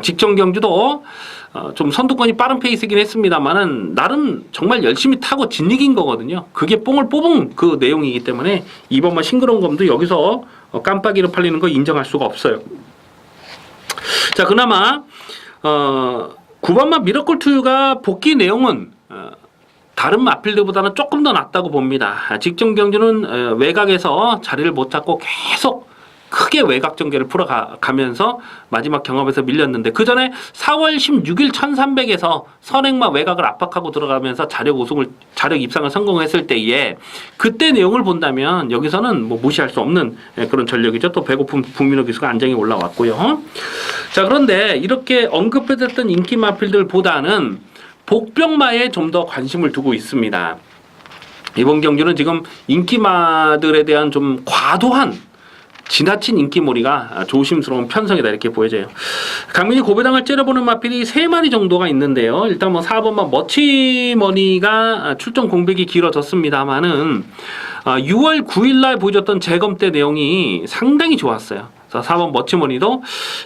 직전 경주도 좀 선두권이 빠른 페이스긴 했습니다만은 나름 정말 열심히 타고 진이긴 거거든요. 그게 뽕을 뽑은 그 내용이기 때문에 2번만 싱그러운 검도 여기서 깜빡이로 팔리는 거 인정할 수가 없어요. 자, 그나마 9번만 미러클2가 복귀 내용은 다른 마필들보다는 조금 더 낫다고 봅니다. 직전 경주는 외곽에서 자리를 못 잡고 계속 크게 외곽 전개를 풀어가면서 마지막 경합에서 밀렸는데 그 전에 4월 16일 1300에서 선행마 외곽을 압박하고 들어가면서 자력 입상을 성공했을 때에 그때 내용을 본다면 여기서는 뭐 무시할 수 없는 그런 전력이죠. 또 배고픈 북민호 기수가 안정이 올라왔고요. 자, 그런데 이렇게 언급해드렸던 인기 마필들보다는 복병마에 좀 더 관심을 두고 있습니다. 이번 경주는 지금 인기마들에 대한 좀 과도한 지나친 인기몰이가 조심스러운 편성이다 이렇게 보여져요. 강민이 고배당을 째려보는 마필이 3마리 정도가 있는데요. 일단 뭐 4번만 머치머니가 출전 공백이 길어졌습니다만은 6월 9일날 보여줬던 재검 때 내용이 상당히 좋았어요. 4번 머치머니도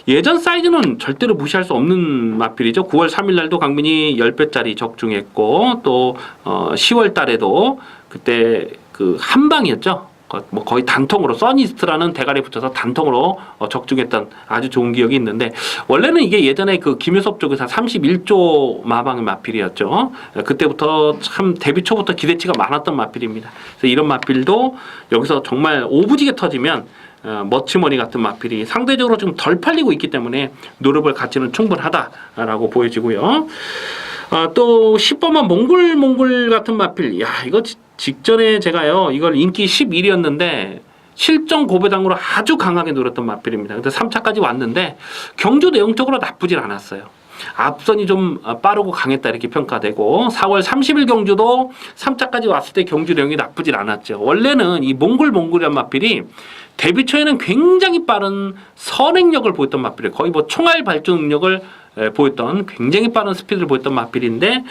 예전 사이즈는 절대로 무시할 수 없는 마필이죠. 9월 3일날도 강민이 10배짜리 적중했고 또 10월 달에도 그때 그 한방이었죠. 뭐 거의 단통으로 써니스트라는 대가리 붙여서 단통으로 적중했던 아주 좋은 기억이 있는데 원래는 이게 예전에 그 김효섭 쪽에서 31조 마방의 마필이었죠. 그때부터 참 데뷔 초부터 기대치가 많았던 마필입니다. 그래서 이런 마필도 여기서 정말 오부지게 터지면 머치머니 같은 마필이 상대적으로 좀 덜 팔리고 있기 때문에 노려볼 가치는 충분하다라고 보여지고요. 또 10번만 몽골 같은 마필, 야 이거 직전에 제가요 이걸 인기 11위였는데 실전 고배당으로 아주 강하게 노렸던 마필입니다. 근데 3차까지 왔는데 경주 내용적으로 나쁘진 않았어요. 앞선이 좀 빠르고 강했다 이렇게 평가되고 4월 30일 경주도 3차까지 왔을 때 경주 내용이 나쁘진 않았죠. 원래는 이 몽골이란 마필이 데뷔 초에는 굉장히 빠른 선행력을 보였던 마필이에요. 거의 뭐 총알 발전 능력을 보였던 굉장히 빠른 스피드를 보였던 마필인데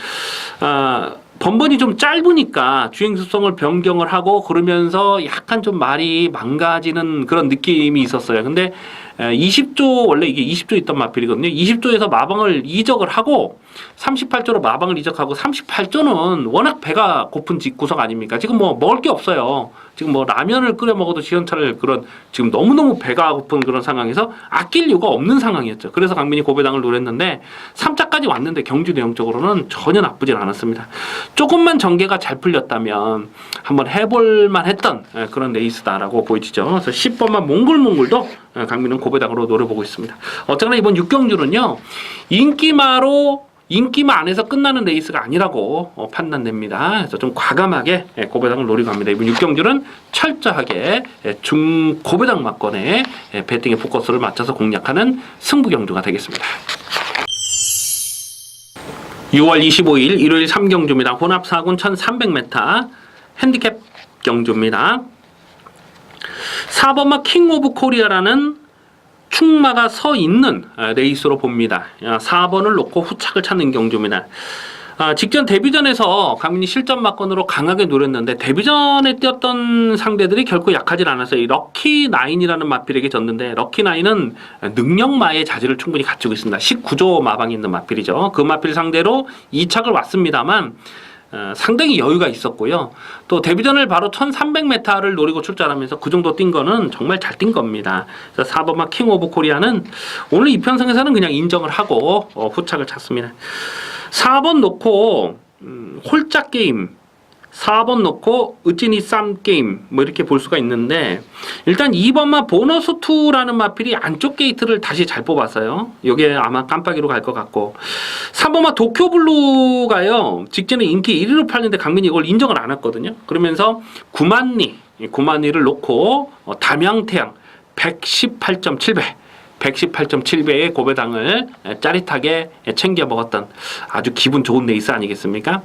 번번이 좀 짧으니까 주행 습성을 변경을 하고 그러면서 약간 좀 말이 망가지는 그런 느낌이 있었어요. 근데 20조 원래 이게 20조 있던 마필이거든요. 20조에서 마방을 이적을 하고 38조로 마방을 이적하고 38조는 워낙 배가 고픈 구석 아닙니까? 지금 뭐 먹을 게 없어요. 지금 뭐 라면을 끓여 먹어도 시원찮을 그런 지금 너무너무 배가 고픈 그런 상황에서 아낄 이유가 없는 상황이었죠. 그래서 강민이 고배당을 노렸는데 3차까지 왔는데 경주 내용적으로는 전혀 나쁘진 않았습니다. 조금만 전개가 잘 풀렸다면 한번 해볼만 했던 그런 레이스다라고 보이지죠. 그래서 10번만 몽골도 강민은 고배당으로 노려보고 있습니다. 어쨌거나 이번 6경주는요. 인기마 안에서 끝나는 레이스가 아니라고 판단됩니다. 그래서 좀 과감하게 고배당을 노리고 합니다. 이번 6경주는 철저하게 중고배당 막권에 배팅의 포커스를 맞춰서 공략하는 승부 경주가 되겠습니다. 6월 25일 일요일 3경주입니다. 혼합 4군 1300m 핸디캡 경주입니다. 4번마 킹 오브 코리아라는 충마가 서 있는 레이스로 봅니다. 4번을 놓고 후착을 찾는 경주입니다. 직전 데뷔전에서 강민이 실전 막건으로 강하게 노렸는데 데뷔전에 뛰었던 상대들이 결코 약하진 않았어요. 이 럭키나인이라는 마필에게 졌는데 럭키나인은 능력마의 자질을 충분히 갖추고 있습니다. 19조 마방이 있는 마필이죠. 그 마필 상대로 2착을 왔습니다만 상당히 여유가 있었고요. 또 데뷔전을 바로 1300m를 노리고 출전하면서 그 정도 뛴 거는 정말 잘 뛴 겁니다. 그래서 4번마 킹 오브 코리아는 오늘 이 편성에서는 그냥 인정을 하고 후착을 찾습니다. 4번 놓고 홀짝 게임, 4번 놓고 으찌니 쌈 게임 뭐 이렇게 볼 수가 있는데 일단 2번마 보너스 2라는 마필이 안쪽 게이트를 다시 잘 뽑았어요. 이게 아마 깜빡이로 갈 것 같고 3번마 도쿄블루가요 직전에 인기 1위로 팔는데 강민이 이걸 인정을 안 했거든요. 그러면서 구만리를 놓고 담양태양 118.7배의 고배당을 짜릿하게 챙겨 먹었던 아주 기분 좋은 레이스 아니겠습니까?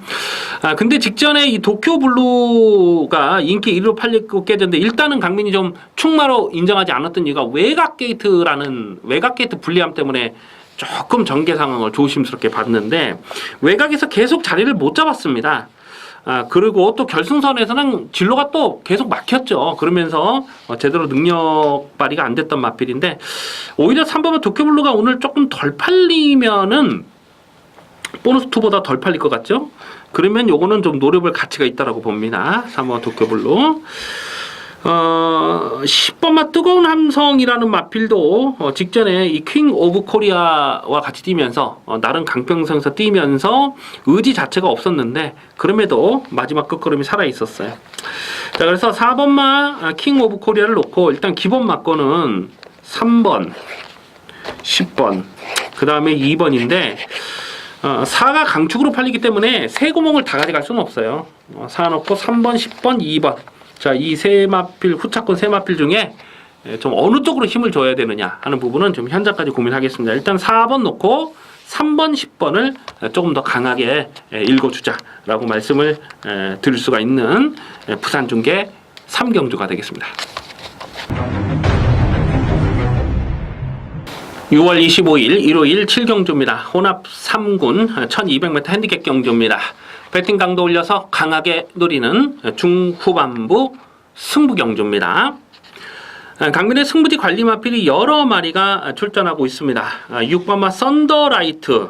근데 직전에 이 도쿄블루가 인기 1위로 팔리고 깨졌는데 일단은 강민이 좀 충마로 인정하지 않았던 이유가 외곽 게이트 불리함 때문에 조금 전개 상황을 조심스럽게 봤는데 외곽에서 계속 자리를 못 잡았습니다. 그리고 또 결승선에서는 진로가 또 계속 막혔죠. 그러면서 제대로 능력 발휘가 안 됐던 마필인데 오히려 3번은 도쿄블루가 오늘 조금 덜 팔리면은 보너스 2보다 덜 팔릴 것 같죠? 그러면 요거는 좀 노려볼 가치가 있다라고 봅니다. 3번 도쿄블루. 10번마 뜨거운 함성이라는 마필도 직전에 이 킹 오브 코리아와 같이 뛰면서 나름 강평선에서 뛰면서 의지 자체가 없었는데 그럼에도 마지막 끝걸음이 살아 있었어요. 자, 그래서 4번마 킹 오브 코리아를 놓고 일단 기본 막건은 3번, 10번, 그 다음에 2번인데 4가 강축으로 팔리기 때문에 세 구멍을 다 가져갈 수는 없어요. 4 넣고 3번, 10번, 2번. 자, 이 세 마필, 후차권 세 마필 중에 좀 어느 쪽으로 힘을 줘야 되느냐 하는 부분은 좀 현재까지 고민하겠습니다. 일단 4번 놓고 3번, 10번을 조금 더 강하게 읽어주자라고 말씀을 드릴 수가 있는 부산중계 3경주가 되겠습니다. 6월 25일 일요일 7경주입니다. 혼합 3군 1200m 핸디캡 경주입니다. 배팅 강도 올려서 강하게 노리는 중후반부 승부 경주입니다. 강민의 승부지 관리 마필이 여러 마리가 출전하고 있습니다. 6번마 썬더라이트,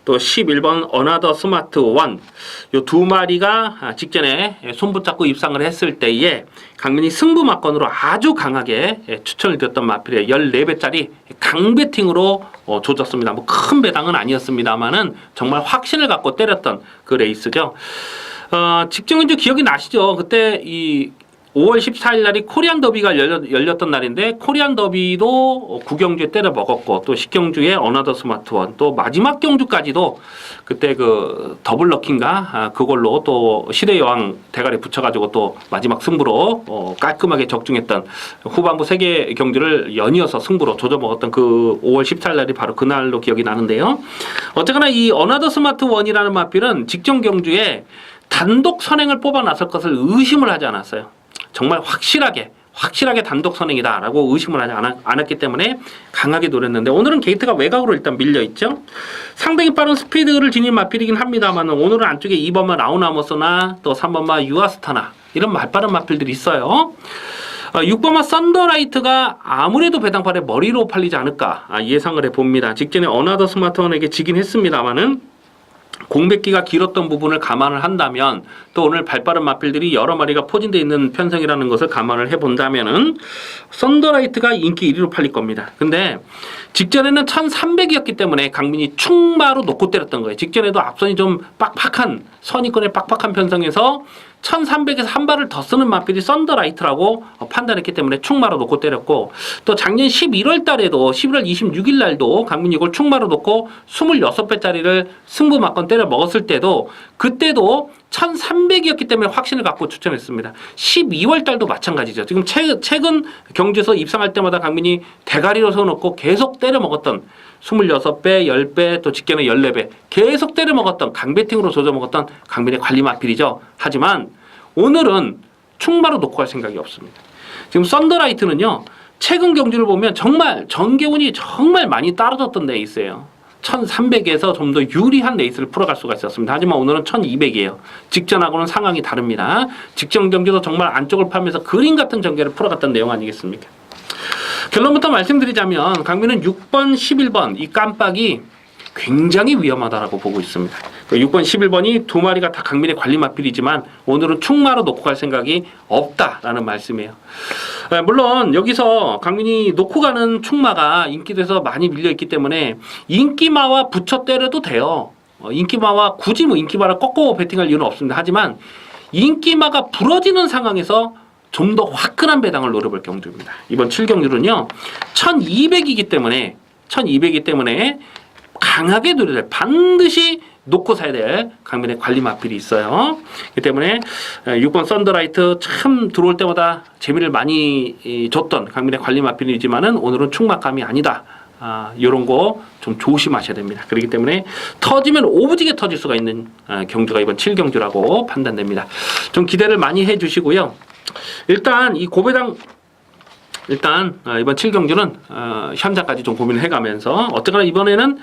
또 11번 어나더 스마트 원, 요 두 마리가 직전에 손붙잡고 입상을 했을 때에 강민이 승부 막건으로 아주 강하게 추천을 드렸던 마필에 14배짜리 강배팅으로 조졌습니다. 뭐 큰 배당은 아니었습니다만은 정말 확신을 갖고 때렸던 그 레이스죠. 직전은 좀 기억이 나시죠? 그때 이 5월 14일 날이 코리안 더비가 열렸던 날인데 코리안 더비도 9경주에 때려 먹었고 또 10경주에 어나더 스마트원 또 마지막 경주까지도 그때 그 더블 럭키인가 그걸로 또 시대 여왕 대가리 붙여가지고 또 마지막 승부로 깔끔하게 적중했던 후반부 3개 경주를 연이어서 승부로 조져 먹었던 그 5월 14일 날이 바로 그날로 기억이 나는데요. 어쨌거나 이 어나더 스마트원이라는 마필은 직전 경주에 단독 선행을 뽑아 나설 것을 의심을 하지 않았어요. 정말 확실하게 단독 선행이다라고 의심을 하지 않았기 때문에 강하게 노렸는데 오늘은 게이트가 외곽으로 일단 밀려있죠. 상당히 빠른 스피드를 지닌 마필이긴 합니다만 오늘은 안쪽에 2번마 라우나머스나 또 3번마 유아스타나 이런 말빠른 마필들이 있어요. 6번마 썬더라이트가 아무래도 배당팔에 머리로 팔리지 않을까 예상을 해봅니다. 직전에 어나더 스마트원에게 지긴 했습니다만은 공백기가 길었던 부분을 감안을 한다면 또 오늘 발빠른 마필들이 여러 마리가 포진되어 있는 편성이라는 것을 감안을 해본다면은 썬더라이트가 인기 1위로 팔릴 겁니다. 근데 직전에는 1300이었기 때문에 강민이 충마로 놓고 때렸던 거예요. 직전에도 앞선이 좀 빡빡한 선입권의 빡빡한 편성에서 1300에서 한 발을 더 쓰는 마필이 썬더라이트라고 판단했기 때문에 충마로 놓고 때렸고 또 작년 11월 달에도 11월 26일 날도 강민이 이걸 충마로 놓고 26배짜리를 승부 막건 때려 먹었을 때도 그때도 1300이었기 때문에 확신을 갖고 추천했습니다. 12월 달도 마찬가지죠. 지금 최근 경주에서 입상할 때마다 강민이 대가리로 세워놓고 계속 때려 먹었던 26배, 10배, 또 직전에 14배 계속 때려 먹었던 강배팅으로 조져 먹었던 강민의 관리 마필이죠. 하지만 오늘은 충마로 놓고 갈 생각이 없습니다. 지금 썬더라이트는요. 최근 경주를 보면 정말 정계운이 정말 많이 따라줬던 레이스예요. 1300에서 좀 더 유리한 레이스를 풀어갈 수가 있었습니다. 하지만 오늘은 1200이에요. 직전하고는 상황이 다릅니다. 직전 경주도 정말 안쪽을 파면서 그림 같은 전개를 풀어갔던 내용 아니겠습니까? 결론부터 말씀드리자면 강민은 6번, 11번 이 깜빡이 굉장히 위험하다라고 보고 있습니다. 6번, 11번이 두 마리가 다 강민의 관리 마필이지만 오늘은 충마로 놓고 갈 생각이 없다라는 말씀이에요. 물론 여기서 강민이 놓고 가는 충마가 인기도에서 많이 밀려있기 때문에 인기마와 붙여 때려도 돼요. 인기마와 굳이 뭐 인기마를 꺾고 배팅할 이유는 없습니다. 하지만 인기마가 부러지는 상황에서 좀 더 화끈한 배당을 노려볼 경주입니다. 이번 7경주는요. 1200이기 때문에 강하게 노려야 될 반드시 놓고 사야 될 강민의 관리 마필이 있어요. 그렇기 때문에 6번 썬더라이트 참 들어올 때마다 재미를 많이 줬던 강민의 관리 마필이지만은 오늘은 충막감이 아니다. 이런 거 좀 조심하셔야 됩니다. 그렇기 때문에 터지면 오부지게 터질 수가 있는 경주가 이번 7경주라고 판단됩니다. 좀 기대를 많이 해주시고요. 일단 이 고배당 이번 7경주는 현장까지 좀 고민을 해가면서 어쨌거나 이번에는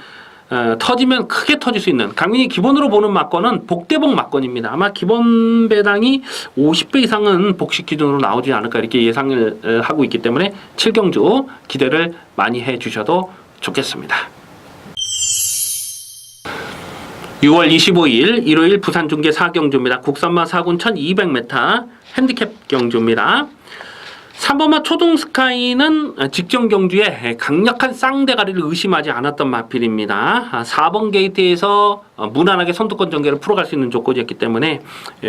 터지면 크게 터질 수 있는 강민이 기본으로 보는 막건은 복대복 막건입니다. 아마 기본 배당이 50배 이상은 복식 기준으로 나오지 않을까 이렇게 예상을 하고 있기 때문에 7경주 기대를 많이 해주셔도 좋겠습니다. 6월 25일 일요일 부산 중계 4경주입니다. 국산마 4군 1200m 핸디캡 경주입니다. 3번마 초등스카이는 직전 경주에 강력한 쌍대가리를 의심하지 않았던 마필입니다. 4번 게이트에서 무난하게 선두권 전개를 풀어갈 수 있는 조건이었기 때문에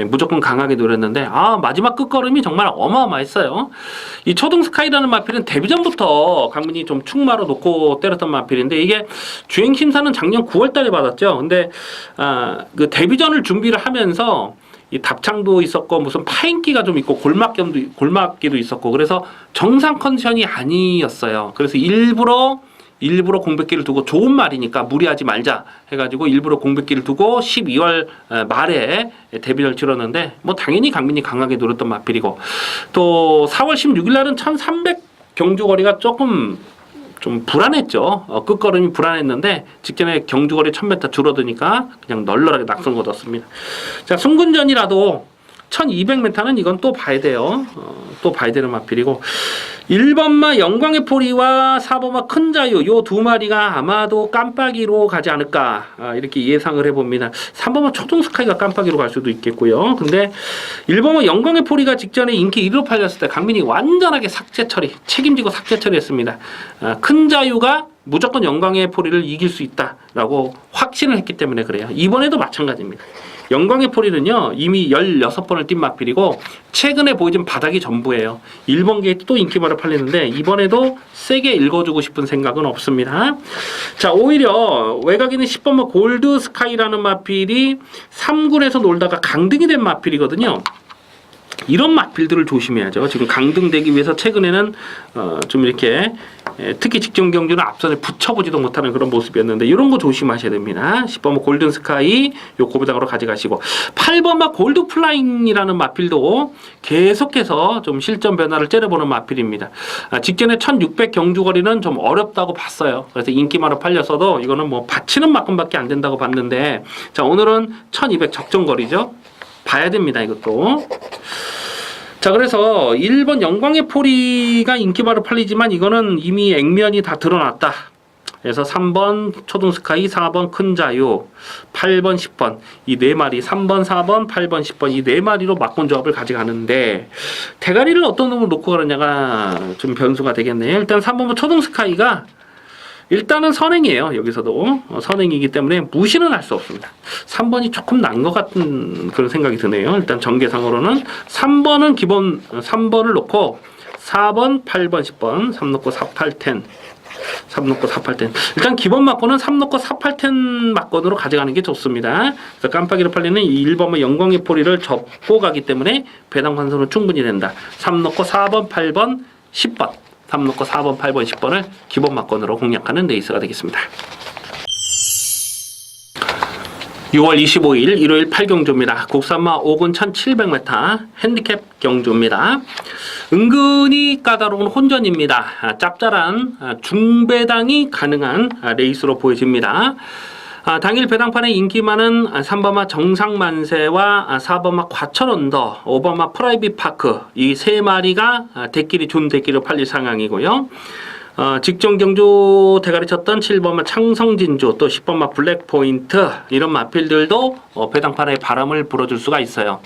무조건 강하게 노렸는데 마지막 끝걸음이 정말 어마어마했어요. 이 초등스카이라는 마필은 데뷔전부터 강민이 좀 축마로 놓고 때렸던 마필인데 이게 주행 심사는 작년 9월달에 받았죠. 근데 그 데뷔전을 준비를 하면서 이 답창도 있었고 무슨 파인기가 좀 있고 골막기도 있었고 그래서 정상 컨디션이 아니었어요. 그래서 일부러 공백기를 두고 좋은 말이니까 무리하지 말자 해가지고 일부러 공백기를 두고 12월 말에 데뷔를 치렀는데 뭐 당연히 강민이 강하게 노렸던 마필이고 또 4월 16일 날은 1300 경주거리가 조금 좀 불안했죠. 끝걸음이 불안했는데 직전에 경주거리 1000m 줄어드니까 그냥 널널하게 낙선 거뒀습니다. 자, 승군전이라도 1200m는 이건 또 봐야 돼요. 또 봐야 되는 마필이고 1번마 영광의 포리와 4번마 큰 자유 요 두 마리가 아마도 깜빡이로 가지 않을까 이렇게 예상을 해봅니다. 3번마 초등스카이가 깜빡이로 갈 수도 있겠고요. 근데 1번마 영광의 포리가 직전에 인기 1위로 팔렸을 때 강민이 완전하게 삭제 처리 책임지고 삭제 처리했습니다. 큰 자유가 무조건 영광의 포리를 이길 수 있다라고 확신을 했기 때문에 그래요. 이번에도 마찬가지입니다. 영광의 포리는요 이미 16번을 뛴 마필이고 최근에 보여준 바닥이 전부예요. 1번 게이트 또 인기마로 팔리는데 이번에도 세게 읽어주고 싶은 생각은 없습니다. 자, 오히려 외곽에는 10번마 골드 스카이라는 마필이 3군에서 놀다가 강등이 된 마필이거든요. 이런 마필들을 조심해야죠. 지금 강등되기 위해서 최근에는 좀 이렇게 특히 직전 경주는 앞선에 붙여보지도 못하는 그런 모습이었는데 이런 거 조심하셔야 됩니다. 10번마 골든 스카이 요 고배당으로 가져가시고 8번마 골드 플라잉이라는 마필도 계속해서 좀 실전 변화를 째려보는 마필입니다. 직전에 1600 경주거리는 좀 어렵다고 봤어요. 그래서 인기마로 팔렸어도 이거는 뭐 받치는 만큼밖에 안 된다고 봤는데 자, 오늘은 1200 적정거리죠. 봐야 됩니다. 이것도. 자, 그래서 1번 영광의 포리가 인기마로 팔리지만 이거는 이미 액면이 다 드러났다. 그래서 3번 초등스카이, 4번 큰 자유, 8번, 10번 이 네 마리 3번, 4번, 8번, 10번 이 네 마리로 막권 조합을 가져가는데 대가리를 어떤 놈을 놓고 가느냐가 좀 변수가 되겠네요. 일단 3번 초등스카이가 일단은 선행이에요. 여기서도 선행이기 때문에 무시는 할 수 없습니다. 3번이 조금 난 것 같은 그런 생각이 드네요. 일단 전개상으로는 3번은 기본 3번을 놓고 4번, 8번, 10번 3 놓고 4, 8, 10 3 놓고 4, 8, 10 일단 기본 막권은 3 놓고 4, 8, 10 막권으로 가져가는 게 좋습니다. 그래서 깜빡이로 팔리는 이 1번의 영광의 포리를 접고 가기 때문에 배당 환수는 충분히 된다. 3 놓고 4번, 8번, 10번 3 놓고 4번, 8번, 10번을 기본 막권으로 공략하는 레이스가 되겠습니다. 6월 25일 일요일 8경주입니다. 국산마 5군 1700m 핸디캡 경주입니다. 은근히 까다로운 혼전입니다. 짭짤한 중배당이 가능한 레이스로 보여집니다. 당일 배당판에 인기 많은 3번마 정상만세와 4번마 과천언더, 5번마 프라이빗파크 이 세 마리가 좋은 대끼로 팔릴 상황이고요. 직전 경주 대가리 쳤던 7번마 창성진주 또 10번마 블랙포인트 이런 마필들도 배당판에 바람을 불어줄 수가 있어요.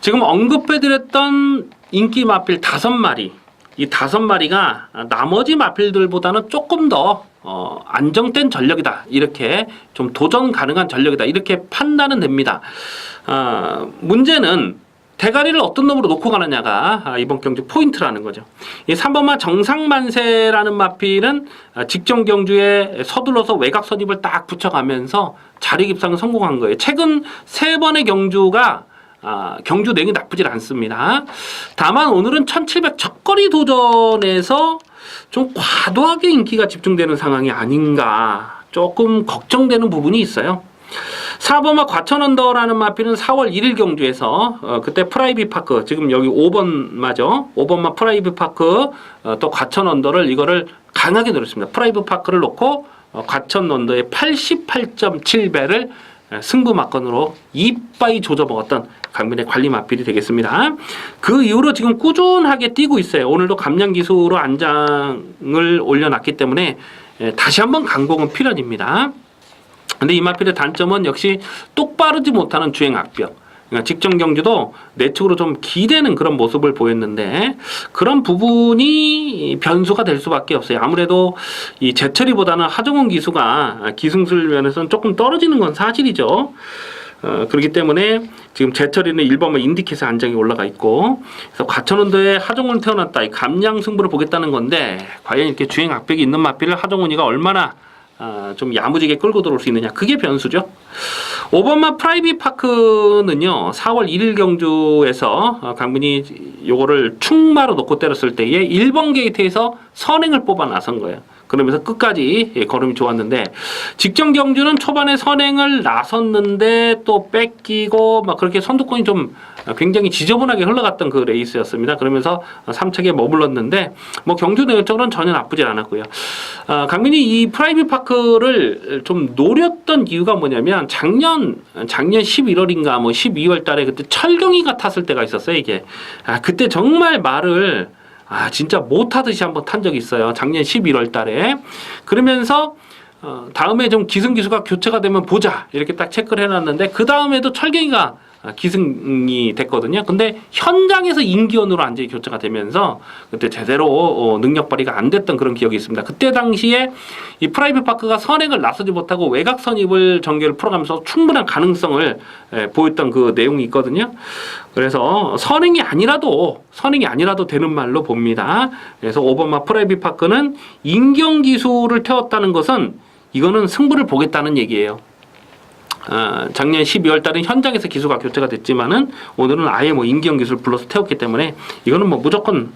지금 언급해드렸던 인기 마필 5마리 이 5마리가 나머지 마필들보다는 조금 더 안정된 전력이다. 이렇게 좀 도전 가능한 전력이다. 이렇게 판단은 됩니다. 문제는 대가리를 어떤 놈으로 놓고 가느냐가 이번 경주 포인트라는 거죠. 이 3번마 정상만세라는 마필은 직전 경주에 서둘러서 외곽 선입을 딱 붙여가면서 자리 깁상을 성공한 거예요. 최근 3번의 경주가 경주 내용이 나쁘질 않습니다. 다만 오늘은 1700 첫거리 도전에서 좀 과도하게 인기가 집중되는 상황이 아닌가 조금 걱정되는 부분이 있어요. 4번마 과천언더라는 마필은 4월 1일 경주에서 그때 프라이빗파크 지금 여기 5번마죠. 5번마 프라이빗파크 또 과천언더를 이거를 강하게 노렸습니다. 프라이빗파크를 놓고 과천언더의 88.7배를 승부 막건으로 이빠이 조져 먹었던 강민의 관리 마필이 되겠습니다. 그 이후로 지금 꾸준하게 뛰고 있어요. 오늘도 감량 기수로 안장을 올려놨기 때문에 다시 한번 강공은 필연입니다. 근데 이 마필의 단점은 역시 똑바르지 못하는 주행 악벽. 그러니까 직전 경주도 내측으로 좀 기대는 그런 모습을 보였는데 그런 부분이 변수가 될 수밖에 없어요. 아무래도 이 제철이보다는 하정훈 기수가 기승술 면에서는 조금 떨어지는 건 사실이죠. 그렇기 때문에 지금 제철이는 1번만 인디켓에 안정이 올라가 있고, 그래서 과천운도에 하정훈 태어났다, 이 감량 승부를 보겠다는 건데 과연 이렇게 주행 악백이 있는 마필을 하정훈이가 얼마나 좀 야무지게 끌고 들어올 수 있느냐, 그게 변수죠. 5번마 프라이빗 파크는요 4월 1일 경주에서 강민이 요거를 충마로 놓고 때렸을 때에 1번 게이트에서 선행을 뽑아 나선 거예요. 그러면서 끝까지 걸음이 좋았는데 직전 경주는 초반에 선행을 나섰는데 또 뺏기고 막 그렇게 선두권이 좀 굉장히 지저분하게 흘러갔던 그 레이스였습니다. 그러면서 3차기에 머물렀는데 뭐 경주 내용적으로는 전혀 나쁘지 않았고요. 강민이 이 프라이빗 파크를 좀 노렸던 이유가 뭐냐면 작년 11월인가 뭐 12월 달에 그때 철경이가 탔을 때가 있었어요. 이게 그때 정말 말을 진짜 못하듯이 한번 탄 적이 있어요. 작년 11월 달에. 그러면서 다음에 좀 기승기수가 교체가 되면 보자 이렇게 딱 체크를 해놨는데 그 다음에도 철경이가 기승이 됐거든요. 근데 현장에서 임기원으로 완전히 교체가 되면서 그때 제대로 능력 발휘가 안 됐던 그런 기억이 있습니다. 그때 당시에 이 프라이빗 파크가 선행을 나서지 못하고 외곽 선입을 전개를 풀어가면서 충분한 가능성을 보였던 그 내용이 있거든요. 그래서 선행이 아니라도 되는 말로 봅니다. 그래서 5번마 프라이빗 파크는 임경 기수를 태웠다는 것은 이거는 승부를 보겠다는 얘기예요. 작년 12월 달은 현장에서 기수가 교체가 됐지만은 오늘은 아예 뭐 임기영 기수를 불러서 태웠기 때문에 이거는 뭐 무조건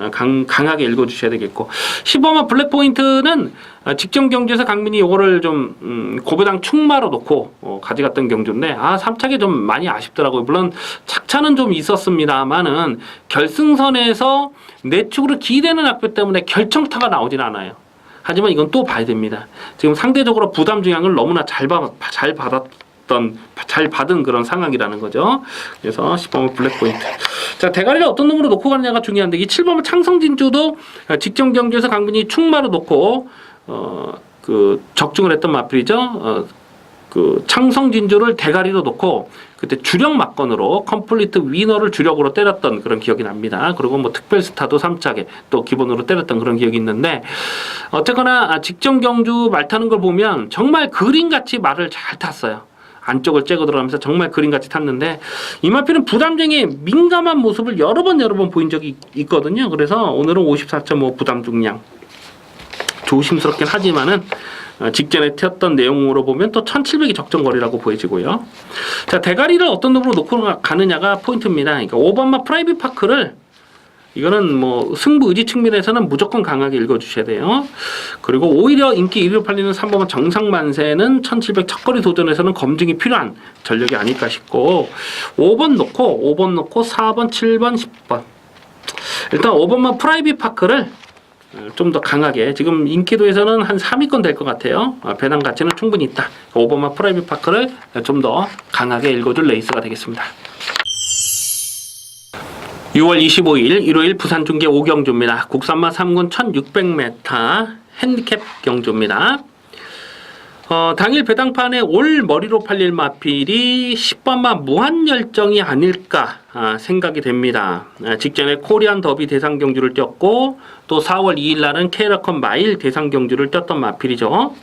강하게 읽어주셔야 되겠고, 15번 블랙포인트는 직전 경주에서 강민이 이거를 좀 고배당 충마로 놓고 가져갔던 경주인데 3차기 좀 많이 아쉽더라고요. 물론 착차는 좀 있었습니다만은 결승선에서 내축으로 기대는 악배 때문에 결정타가 나오진 않아요. 하지만 이건 또 봐야 됩니다. 지금 상대적으로 부담 중량을 너무나 잘 받은 그런 상황이라는 거죠. 그래서 10번은 블랙포인트. 자, 대가리를 어떤 놈으로 놓고 가느냐가 중요한데 이 7번은 창성진주도 직전 경주에서 강민이 충마로 놓고 그 적중을 했던 마필이죠. 그 창성진주를 대가리로 놓고 그때 주력 막건으로 컴플리트 위너를 주력으로 때렸던 그런 기억이 납니다. 그리고 뭐 특별스타도 3차게 또 기본으로 때렸던 그런 기억이 있는데, 어쨌거나 직전 경주 말 타는 걸 보면 정말 그림같이 말을 잘 탔어요. 안쪽을 째고 들어가면서 정말 그림같이 탔는데 이마필은 부담중에 민감한 모습을 여러 번 보인 적이 있거든요. 그래서 오늘은 54.5 부담 중량 조심스럽긴 하지만은 직전에 튀었던 내용으로 보면 또 1700이 적정거리라고 보여지고요. 자, 대가리를 어떤 놈으로 놓고 가느냐가 포인트입니다. 그러니까 5번마 프라이빗 파크를 이거는 뭐 승부 의지 측면에서는 무조건 강하게 읽어주셔야 돼요. 그리고 오히려 인기 1위로 팔리는 3번은 정상만세는 1700 첫거리 도전에서는 검증이 필요한 전력이 아닐까 싶고 5번 놓고 4번, 7번, 10번 일단 5번만 프라이빗 파크를 좀 더 강하게, 지금 인기도에서는 한 3위권 될 것 같아요. 배당 가치는 충분히 있다. 5번만 프라이빗 파크를 좀 더 강하게 읽어줄 레이스가 되겠습니다. 6월 25일 일요일 부산중계 5경주입니다. 국산마 3군 1600m 핸디캡 경주입니다. 당일 배당판에 올 머리로 팔릴 마필이 10번마 무한열정이 아닐까 생각이 됩니다. 직전에 코리안 더비 대상 경주를 뛰었고 또 4월 2일 날은 케이라콘 마일 대상 경주를 뛰었던 마필이죠.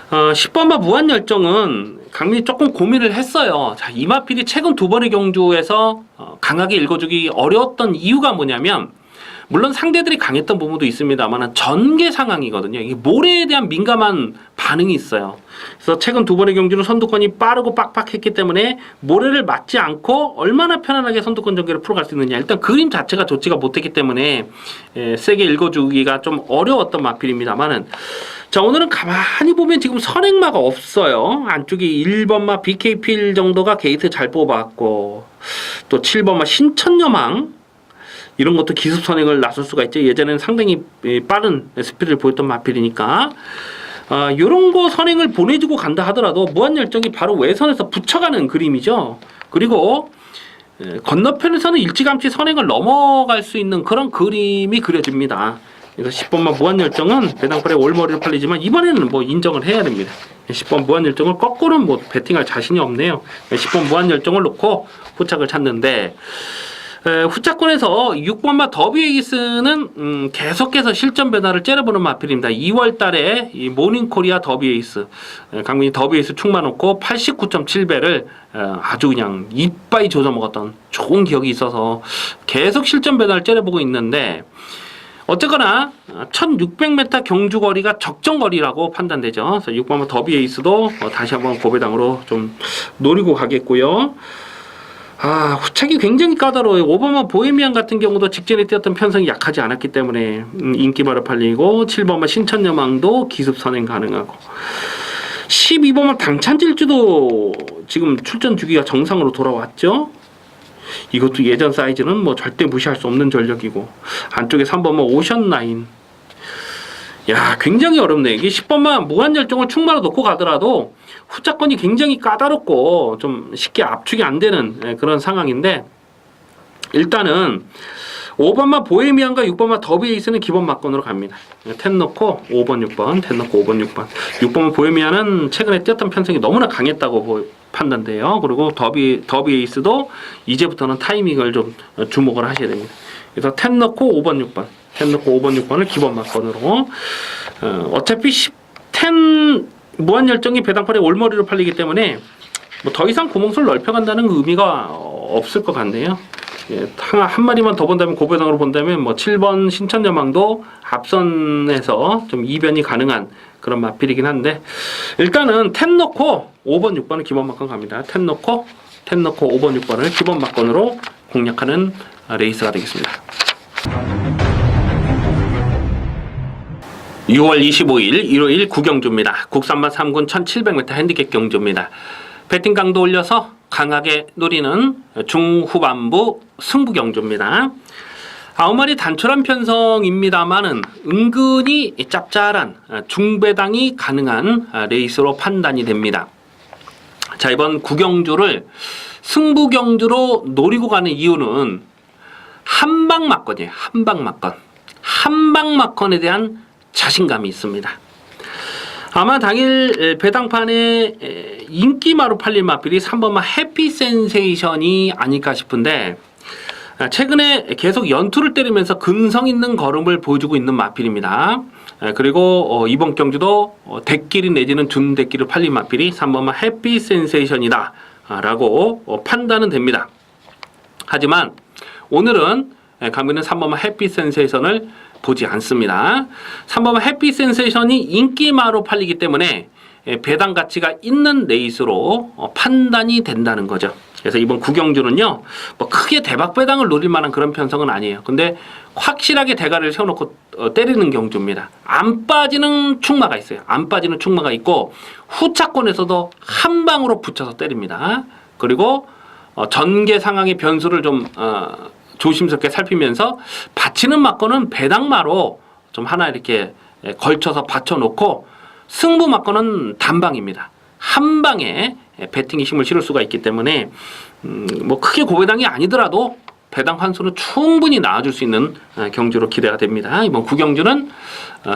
10번마 무한열정은 강민이 조금 고민을 했어요. 자, 이 마필이 최근 두 번의 경주에서 강하게 읽어주기 어려웠던 이유가 뭐냐면, 물론 상대들이 강했던 부분도 있습니다만 전개 상황이거든요. 이게 모래에 대한 민감한 반응이 있어요. 그래서 최근 두 번의 경주는 선두권이 빠르고 빡빡했기 때문에 모래를 맞지 않고 얼마나 편안하게 선두권 전개를 풀어갈 수 있느냐. 일단 그림 자체가 좋지가 못했기 때문에 세게 읽어주기가 좀 어려웠던 마필입니다만은, 자, 오늘은 가만히 보면 지금 선행마가 없어요. 안쪽에 1번마 BK필 정도가 게이트 잘 뽑았고 또 7번마 신천여망 이런 것도 기습 선행을 나설 수가 있죠. 예전에는 상당히 빠른 스피드를 보였던 마필이니까 이런 거 선행을 보내주고 간다 하더라도 무한열정이 바로 외선에서 붙여가는 그림이죠. 그리고 건너편에서는 일찌감치 선행을 넘어갈 수 있는 그런 그림이 그려집니다. 그래서 10번마 무한열정은 배당팔에 올머리로 팔리지만 이번에는 뭐 인정을 해야 됩니다. 10번 무한열정을 거꾸로는 뭐 배팅할 자신이 없네요. 10번 무한열정을 놓고 후착을 찾는데 후차권에서 6번마 더비에이스는 계속해서 실전 변화를 째려보는 마필입니다. 2월 달에 이 모닝코리아 더비에이스, 강민이 더비에이스 축만 놓고 89.7배를 아주 그냥 이빠이 조져 먹었던 좋은 기억이 있어서 계속 실전 변화를 째려보고 있는데, 어쨌거나 1600m 경주거리가 적정거리라고 판단되죠. 그래서 6번마 더비에이스도 다시 한번 고배당으로 좀 노리고 가겠고요. 후착이 굉장히 까다로워요. 5번마 보헤미안 같은 경우도 직전에 뛰었던 편성이 약하지 않았기 때문에 인기바로 팔리고, 7번마 신천여망도 기습 선행 가능하고, 12번마 당찬질주도 지금 출전 주기가 정상으로 돌아왔죠. 이것도 예전 사이즈는 뭐 절대 무시할 수 없는 전력이고, 안쪽에 3번마 오션라인, 야, 굉장히 어렵네. 이게 10번만 무한열정을 충마로 놓고 가더라도 후차권이 굉장히 까다롭고 좀 쉽게 압축이 안 되는 그런 상황인데, 일단은 5번만 보헤미안과 6번만 더비에이스는 기본 막건으로 갑니다. 10 넣고 5번 6번, 10 넣고 5번 6번. 6번만 보헤미안은 최근에 뛰었던 편성이 너무나 강했다고 판단돼요. 그리고 더비에이스도 이제부터는 타이밍을 좀 주목을 하셔야 됩니다. 그래서 10 넣고 5번 6번, 10 넣고 5번 6번을 기본 막건으로. 어차피 10 무한열정이 배당팔에 올머리로 팔리기 때문에 뭐 더 이상 구멍수를 넓혀간다는 의미가 없을 것 같네요. 한 마리만 더 본다면, 고배당으로 본다면 뭐 7번 신천여망도 앞선에서 좀 이변이 가능한 그런 마필이긴 한데, 일단은 10 넣고 5번 6번을 기본 막건 갑니다. 10 넣고 5번 6번을 기본 막건으로 공략하는 레이스가 되겠습니다. 6월 25일 일요일 구경주입니다. 국산마 3군 1700m 핸디캡 경주입니다. 배팅 강도 올려서 강하게 노리는 중후반부 승부 경주입니다. 9마리 단촐한 편성입니다만은 은근히 짭짤한 중배당이 가능한 레이스로 판단이 됩니다. 자, 이번 구경주를 승부 경주로 노리고 가는 이유는 한방 막건이에요. 한방 막건. 한방 막건에 대한 자신감이 있습니다. 아마 당일 배당판에 인기마로 팔릴 마필이 3번마 해피 센세이션이 아닐까 싶은데, 최근에 계속 연투를 때리면서 근성 있는 걸음을 보여주고 있는 마필입니다. 그리고 이번 경주도 대끼리 내지는 준대끼리 팔린 마필이 3번마 해피 센세이션이다 라고 판단은 됩니다. 하지만 오늘은 강민은 3번마 해피 센세이션을 보지 않습니다. 3번마 해피 센세이션이 인기마로 팔리기 때문에 배당 가치가 있는 레이스로 판단이 된다는 거죠. 그래서 이번 구경주는요, 뭐 크게 대박 배당을 노릴 만한 그런 편성은 아니에요. 근데 확실하게 대가리를 세워놓고 때리는 경주입니다. 안 빠지는 충마가 있어요. 안 빠지는 충마가 있고, 후차권에서도 한 방으로 붙여서 때립니다. 그리고 전개 상황의 변수를 좀 조심스럽게 살피면서, 받치는 막건은 배당마로 좀 하나 이렇게 걸쳐서 받쳐놓고, 승부 막건은 단방입니다. 한 방에 배팅의 힘을 실을 수가 있기 때문에 뭐 크게 고배당이 아니더라도 배당 환수는 충분히 나와줄 수 있는 경주로 기대가 됩니다. 이번 구경주는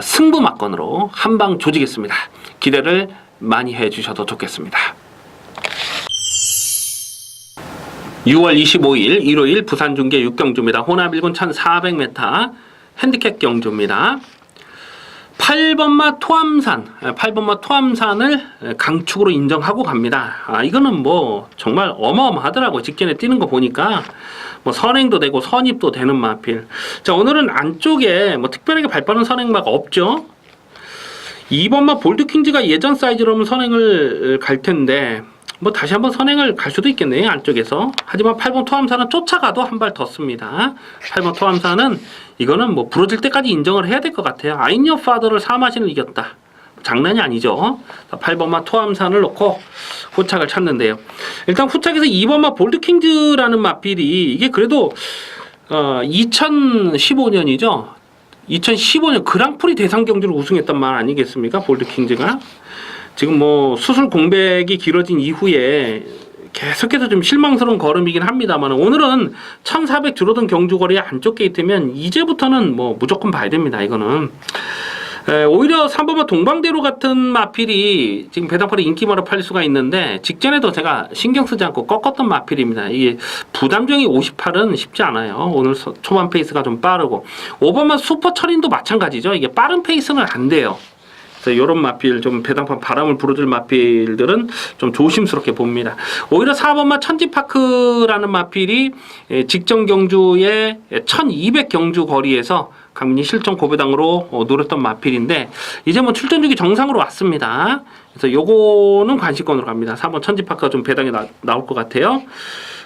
승부 막건으로 한 방 조지겠습니다. 기대를 많이 해주셔도 좋겠습니다. 6월 25일 일요일 부산중계 6경주입니다. 호남 1군 1400m 핸디캡 경주입니다. 8번마 토암산을 강축으로 인정하고 갑니다. 이거는 뭐 정말 어마어마하더라고요. 직전에 뛰는 거 보니까 뭐 선행도 되고 선입도 되는 마필. 자, 오늘은 안쪽에 뭐 특별하게 발빠른 선행마가 없죠. 2번마 볼드킹즈가 예전 사이즈로면 선행을 갈 텐데, 뭐 다시 한번 선행을 갈 수도 있겠네요, 안쪽에서. 하지만 8번 토암산은 쫓아가도 한 발 더 씁니다. 8번 토암산은 이거는 뭐 부러질 때까지 인정을 해야 될 것 같아요. 아인여 파더를 4마신을 이겼다. 장난이 아니죠. 8번마 토암산을 놓고 후착을 찾는데요. 일단 후착에서 2번마 볼드킹즈라는 마필이, 이게 그래도 2015년이죠. 2015년 그랑프리 대상 경주를 우승했단 말 아니겠습니까? 볼드킹즈가. 지금 뭐 수술 공백이 길어진 이후에 계속해서 좀 실망스러운 걸음이긴 합니다만 오늘은 1400 줄어든 경주거리 안쪽 게이트면 이제부터는 뭐 무조건 봐야 됩니다. 이거는 오히려 3번마 동방대로 같은 마필이 지금 배당팔이 인기마로 팔릴 수가 있는데 직전에도 제가 신경 쓰지 않고 꺾었던 마필입니다. 이게 부담정이 58은 쉽지 않아요. 오늘 초반 페이스가 좀 빠르고 5번마 슈퍼철인도 마찬가지죠. 이게 빠른 페이스는 안 돼요. 그래서 이런 마필 좀 배당판 바람을 불어줄 마필들은 좀 조심스럽게 봅니다. 오히려 4번마 천지파크라는 마필이 직전 경주의 1200 경주 거리에서 강민이 실전 고배당으로 노렸던 마필인데 이제 뭐 출전주기 정상으로 왔습니다. 그래서 요거는 관심권으로 갑니다. 4번 천지파크가 좀 배당에 나올 것 같아요.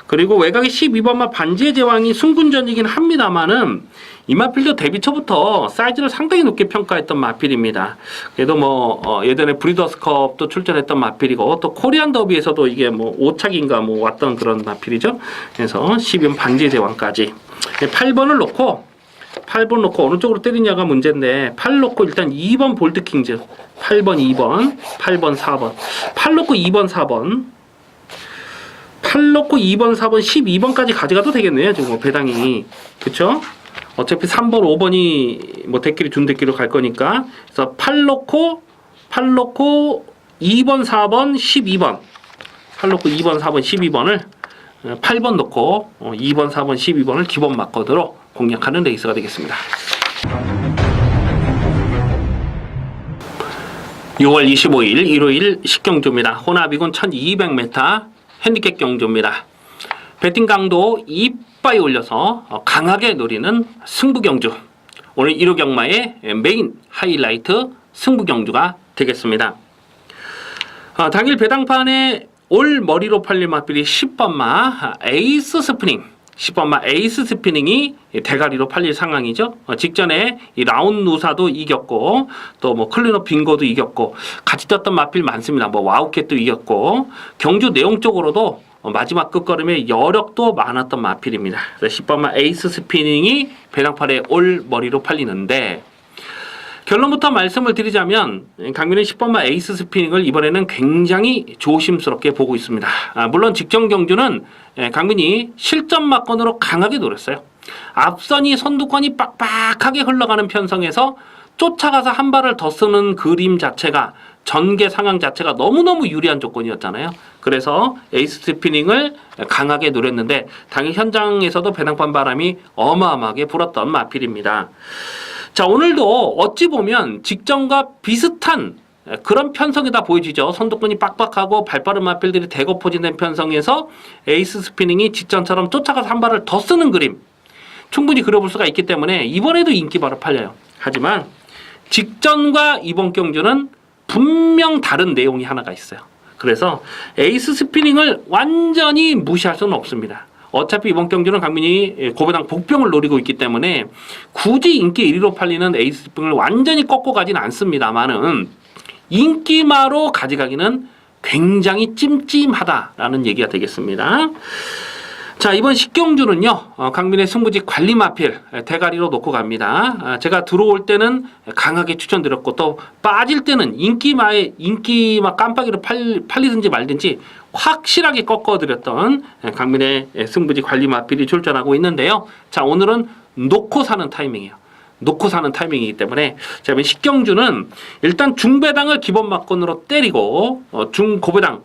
그리고 외곽의 12번마 반지의 제왕이 승분전이긴 합니다만은 이 마필도 데뷔 초부터 사이즈를 상당히 높게 평가했던 마필입니다. 그래도 뭐 예전에 브리더스컵도 출전했던 마필이고 또 코리안 더비에서도 이게 뭐 5착인가 뭐 왔던 그런 마필이죠. 그래서 12번 반지의 제왕까지 8번을 놓고 8번 놓고 어느 쪽으로 때리냐가 문제인데 8 놓고 일단 2번 볼트킹즈 8번 2번 8번 4번 8 놓고 2번 4번 8 놓고 2번 4번 12번까지 가져가도 되겠네요. 지금 뭐 배당이 그쵸? 어차피 3번 5번이 뭐 대끼리 준 대끼리로 갈 거니까 그래서 8 놓고 2번 4번 12번 8 놓고 2번 4번 12번을 8번 놓고 2번 4번 12번을 기본 마커드로 공략하는 레이스가 되겠습니다. 6월 25일 일요일 10경주입니다. 혼합이군 1200m 핸디캡 경주입니다. 배팅 강도 이빠이 올려서 강하게 노리는 승부 경주. 오늘 1호 경마의 메인 하이라이트 승부 경주가 되겠습니다. 당일 배당판에 올 머리로 팔릴 마필이 10번마 에이스 스프링 10번마 에이스 스피닝이 대가리로 팔릴 상황이죠. 직전에 이 라운드 누사도 이겼고 또 뭐 클리너 빙고도 이겼고 같이 떴던 마필 많습니다. 뭐 와우캣도 이겼고 경주 내용적으로도 마지막 끝걸음에 여력도 많았던 마필입니다. 그래서 10번마 에이스 스피닝이 배당팔에 올 머리로 팔리는데 결론부터 말씀을 드리자면 강민은 10번마 에이스 스피닝을 이번에는 굉장히 조심스럽게 보고 있습니다. 물론 직전 경주는 강민이 실전 막건으로 강하게 노렸어요. 앞선이 선두권이 빡빡하게 흘러가는 편성에서 쫓아가서 한 발을 더 쓰는 그림 자체가 전개 상황 자체가 너무너무 유리한 조건이었잖아요. 그래서 에이스 스피닝을 강하게 노렸는데 당일 현장에서도 배당판 바람이 어마어마하게 불었던 마필입니다. 자, 오늘도 어찌 보면 직전과 비슷한 그런 편성이다 보여지죠. 선두권이 빡빡하고 발빠른 마필들이 대거 포진된 편성에서 에이스 스피닝이 직전처럼 쫓아가서 한 발을 더 쓰는 그림 충분히 그려볼 수가 있기 때문에 이번에도 인기바로 팔려요. 하지만 직전과 이번 경주는 분명 다른 내용이 하나가 있어요. 그래서 에이스 스피닝을 완전히 무시할 수는 없습니다. 어차피 이번 경주는 강민이 고배당 복병을 노리고 있기 때문에 굳이 인기 1위로 팔리는 에이스 스피닝을 완전히 꺾고 가진 않습니다만은 인기마로 가져가기는 굉장히 찜찜하다라는 얘기가 되겠습니다. 자, 이번 10경주는요 강민의 승부지 관리 마필 대가리로 놓고 갑니다. 제가 들어올 때는 강하게 추천드렸고 또 빠질 때는 인기마 깜빡이로 팔리든지 말든지 확실하게 꺾어드렸던 강민의 승부지 관리 마필이 출전하고 있는데요. 자, 오늘은 놓고 사는 타이밍이에요. 놓고 사는 타이밍이기 때문에 자, 이번 10경주는 일단 중배당을 기본 막건으로 때리고 중고배당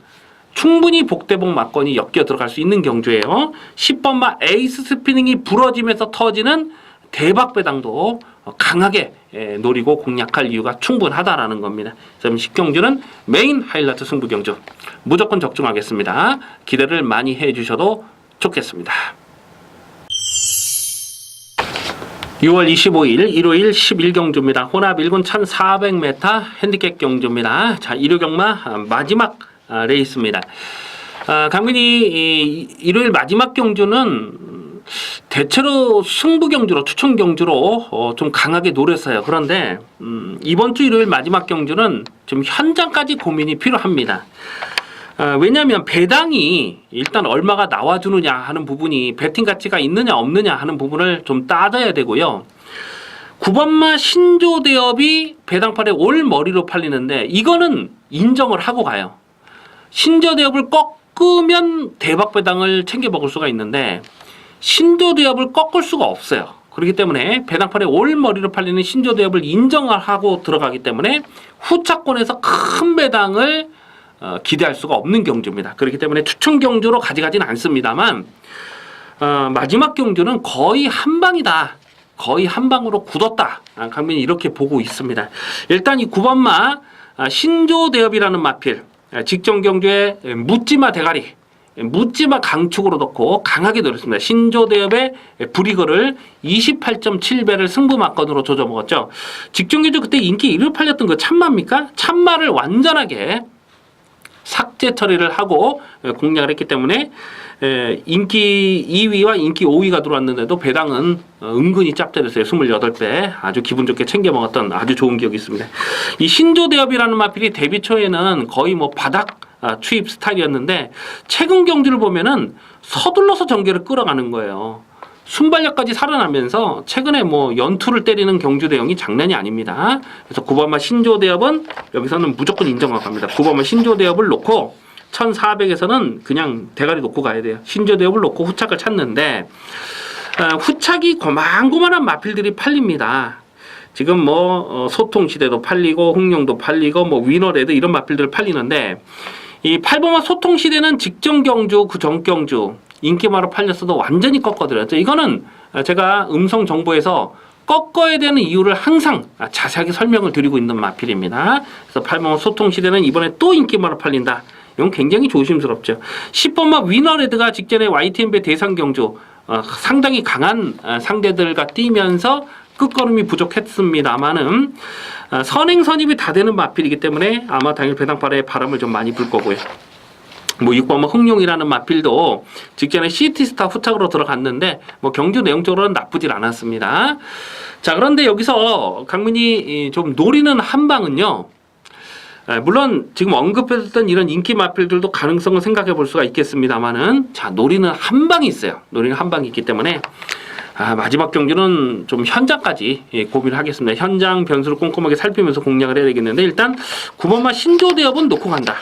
충분히 복대복 막건이 엮여 들어갈 수 있는 경주예요. 10번마 에이스 스피닝이 부러지면서 터지는 대박 배당도 강하게 노리고 공략할 이유가 충분하다라는 겁니다. 그럼 10경주는 메인 하이라이트 승부 경주 무조건 적중하겠습니다. 기대를 많이 해주셔도 좋겠습니다. 6월 25일 일요일 11경주입니다. 혼합 1군 1400m 핸디캡 경주입니다. 자, 1호 경마 마지막 레이스입니다. 강민이 일요일 마지막 경주는 대체로 승부 경주로 추천 경주로 좀 강하게 노렸어요. 그런데 이번 주 일요일 마지막 경주는 좀 현장까지 고민이 필요합니다. 왜냐하면 배당이 일단 얼마가 나와주느냐 하는 부분이 배팅 가치가 있느냐 없느냐 하는 부분을 좀 따져야 되고요. 9번마 신조대업이 배당팔에 올 머리로 팔리는데 이거는 인정을 하고 가요. 신조대업을 꺾으면 대박 배당을 챙겨 먹을 수가 있는데 신조대엽을 꺾을 수가 없어요. 그렇기 때문에 배당판에 올머리로 팔리는 신조대엽을 인정하고 들어가기 때문에 후차권에서 큰 배당을 기대할 수가 없는 경주입니다. 그렇기 때문에 추천 경주로 가져가진 않습니다만 마지막 경주는 거의 한 방이다. 거의 한 방으로 굳었다. 강민이 이렇게 보고 있습니다. 일단 이 9번마 신조대엽이라는 마필 직전 경주에 묻지마 대가리 묻지마 강축으로 넣고 강하게 노렸습니다. 신조대엽의 불이거를 28.7배를 승부 막건으로 조져 먹었죠. 직전 경주 그때 인기 1위 팔렸던 거 참마입니까? 참마를 완전하게 삭제 처리를 하고 공략을 했기 때문에 인기 2위와 인기 5위가 들어왔는데도 배당은 은근히 짭짤했어요. 28배 아주 기분 좋게 챙겨 먹었던 아주 좋은 기억이 있습니다. 이 신조대엽이라는 마필이 데뷔 초에는 거의 뭐 바닥 추입 스타일이었는데 최근 경주를 보면은 서둘러서 전개를 끌어가는 거예요. 순발력까지 살아나면서 최근에 뭐 연투를 때리는 경주 대형이 장난이 아닙니다. 그래서 9번마 신조대엽은 여기서는 무조건 인정하고 갑니다. 9번마 신조대엽을 놓고 1400에서는 그냥 대가리 놓고 가야 돼요. 신조대엽을 놓고 후착을 찾는데 후착이 고만고만한 마필들이 팔립니다. 지금 뭐 소통시대도 팔리고 흥룡도 팔리고 뭐 위너레드 이런 마필들 팔리는데 이 8번마 소통시대는 직전 경주 그 전 경주 인기마로 팔렸어도 완전히 꺾어드렸죠. 이거는 제가 음성 정보에서 꺾어야 되는 이유를 항상 자세하게 설명을 드리고 있는 마필입니다. 그래서 8번마 소통시대는 이번에 또 인기마로 팔린다. 이건 굉장히 조심스럽죠. 10번마 위너레드가 직전에 YTN배 대상 경주 상당히 강한 상대들과 뛰면서 끝걸음이 부족했습니다만은 선행 선입이 다 되는 마필이기 때문에 아마 당일 배당팔에 바람을 좀 많이 불 거고요. 뭐 6번마 흥룡이라는 마필도 직전에 시티스타 후착으로 들어갔는데 뭐 경주 내용적으로는 나쁘질 않았습니다. 자, 그런데 여기서 강민이 좀 노리는 한 방은요. 물론 지금 언급했던 이런 인기 마필들도 가능성을 생각해 볼 수가 있겠습니다만은 자, 노리는 한 방이 있어요. 노리는 한 방이 있기 때문에 마지막 경주는 좀 현장까지 고민을 하겠습니다. 현장 변수를 꼼꼼하게 살피면서 공략을 해야 되겠는데 일단 9번마 신조대엽은 놓고 간다.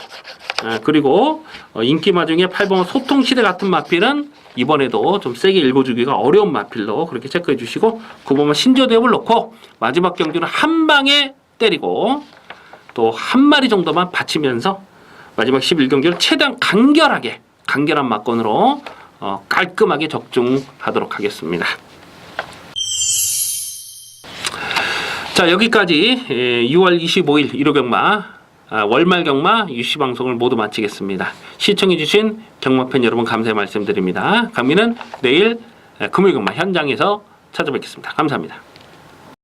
그리고 인기마 중에 8번마 소통시대 같은 마필은 이번에도 좀 세게 읽어주기가 어려운 마필로 그렇게 체크해 주시고 9번마 신조대엽을 놓고 마지막 경주는 한 방에 때리고 또 한 마리 정도만 받치면서 마지막 11경기를 최대한 간결한 막건으로 깔끔하게 적중하도록 하겠습니다. 자, 여기까지 6월 25일 일요경마 월말 경마 유시 방송을 모두 마치겠습니다. 시청해주신 경마팬 여러분 감사의 말씀드립니다. 강민은 내일 금요일 경마 현장에서 찾아뵙겠습니다. 감사합니다.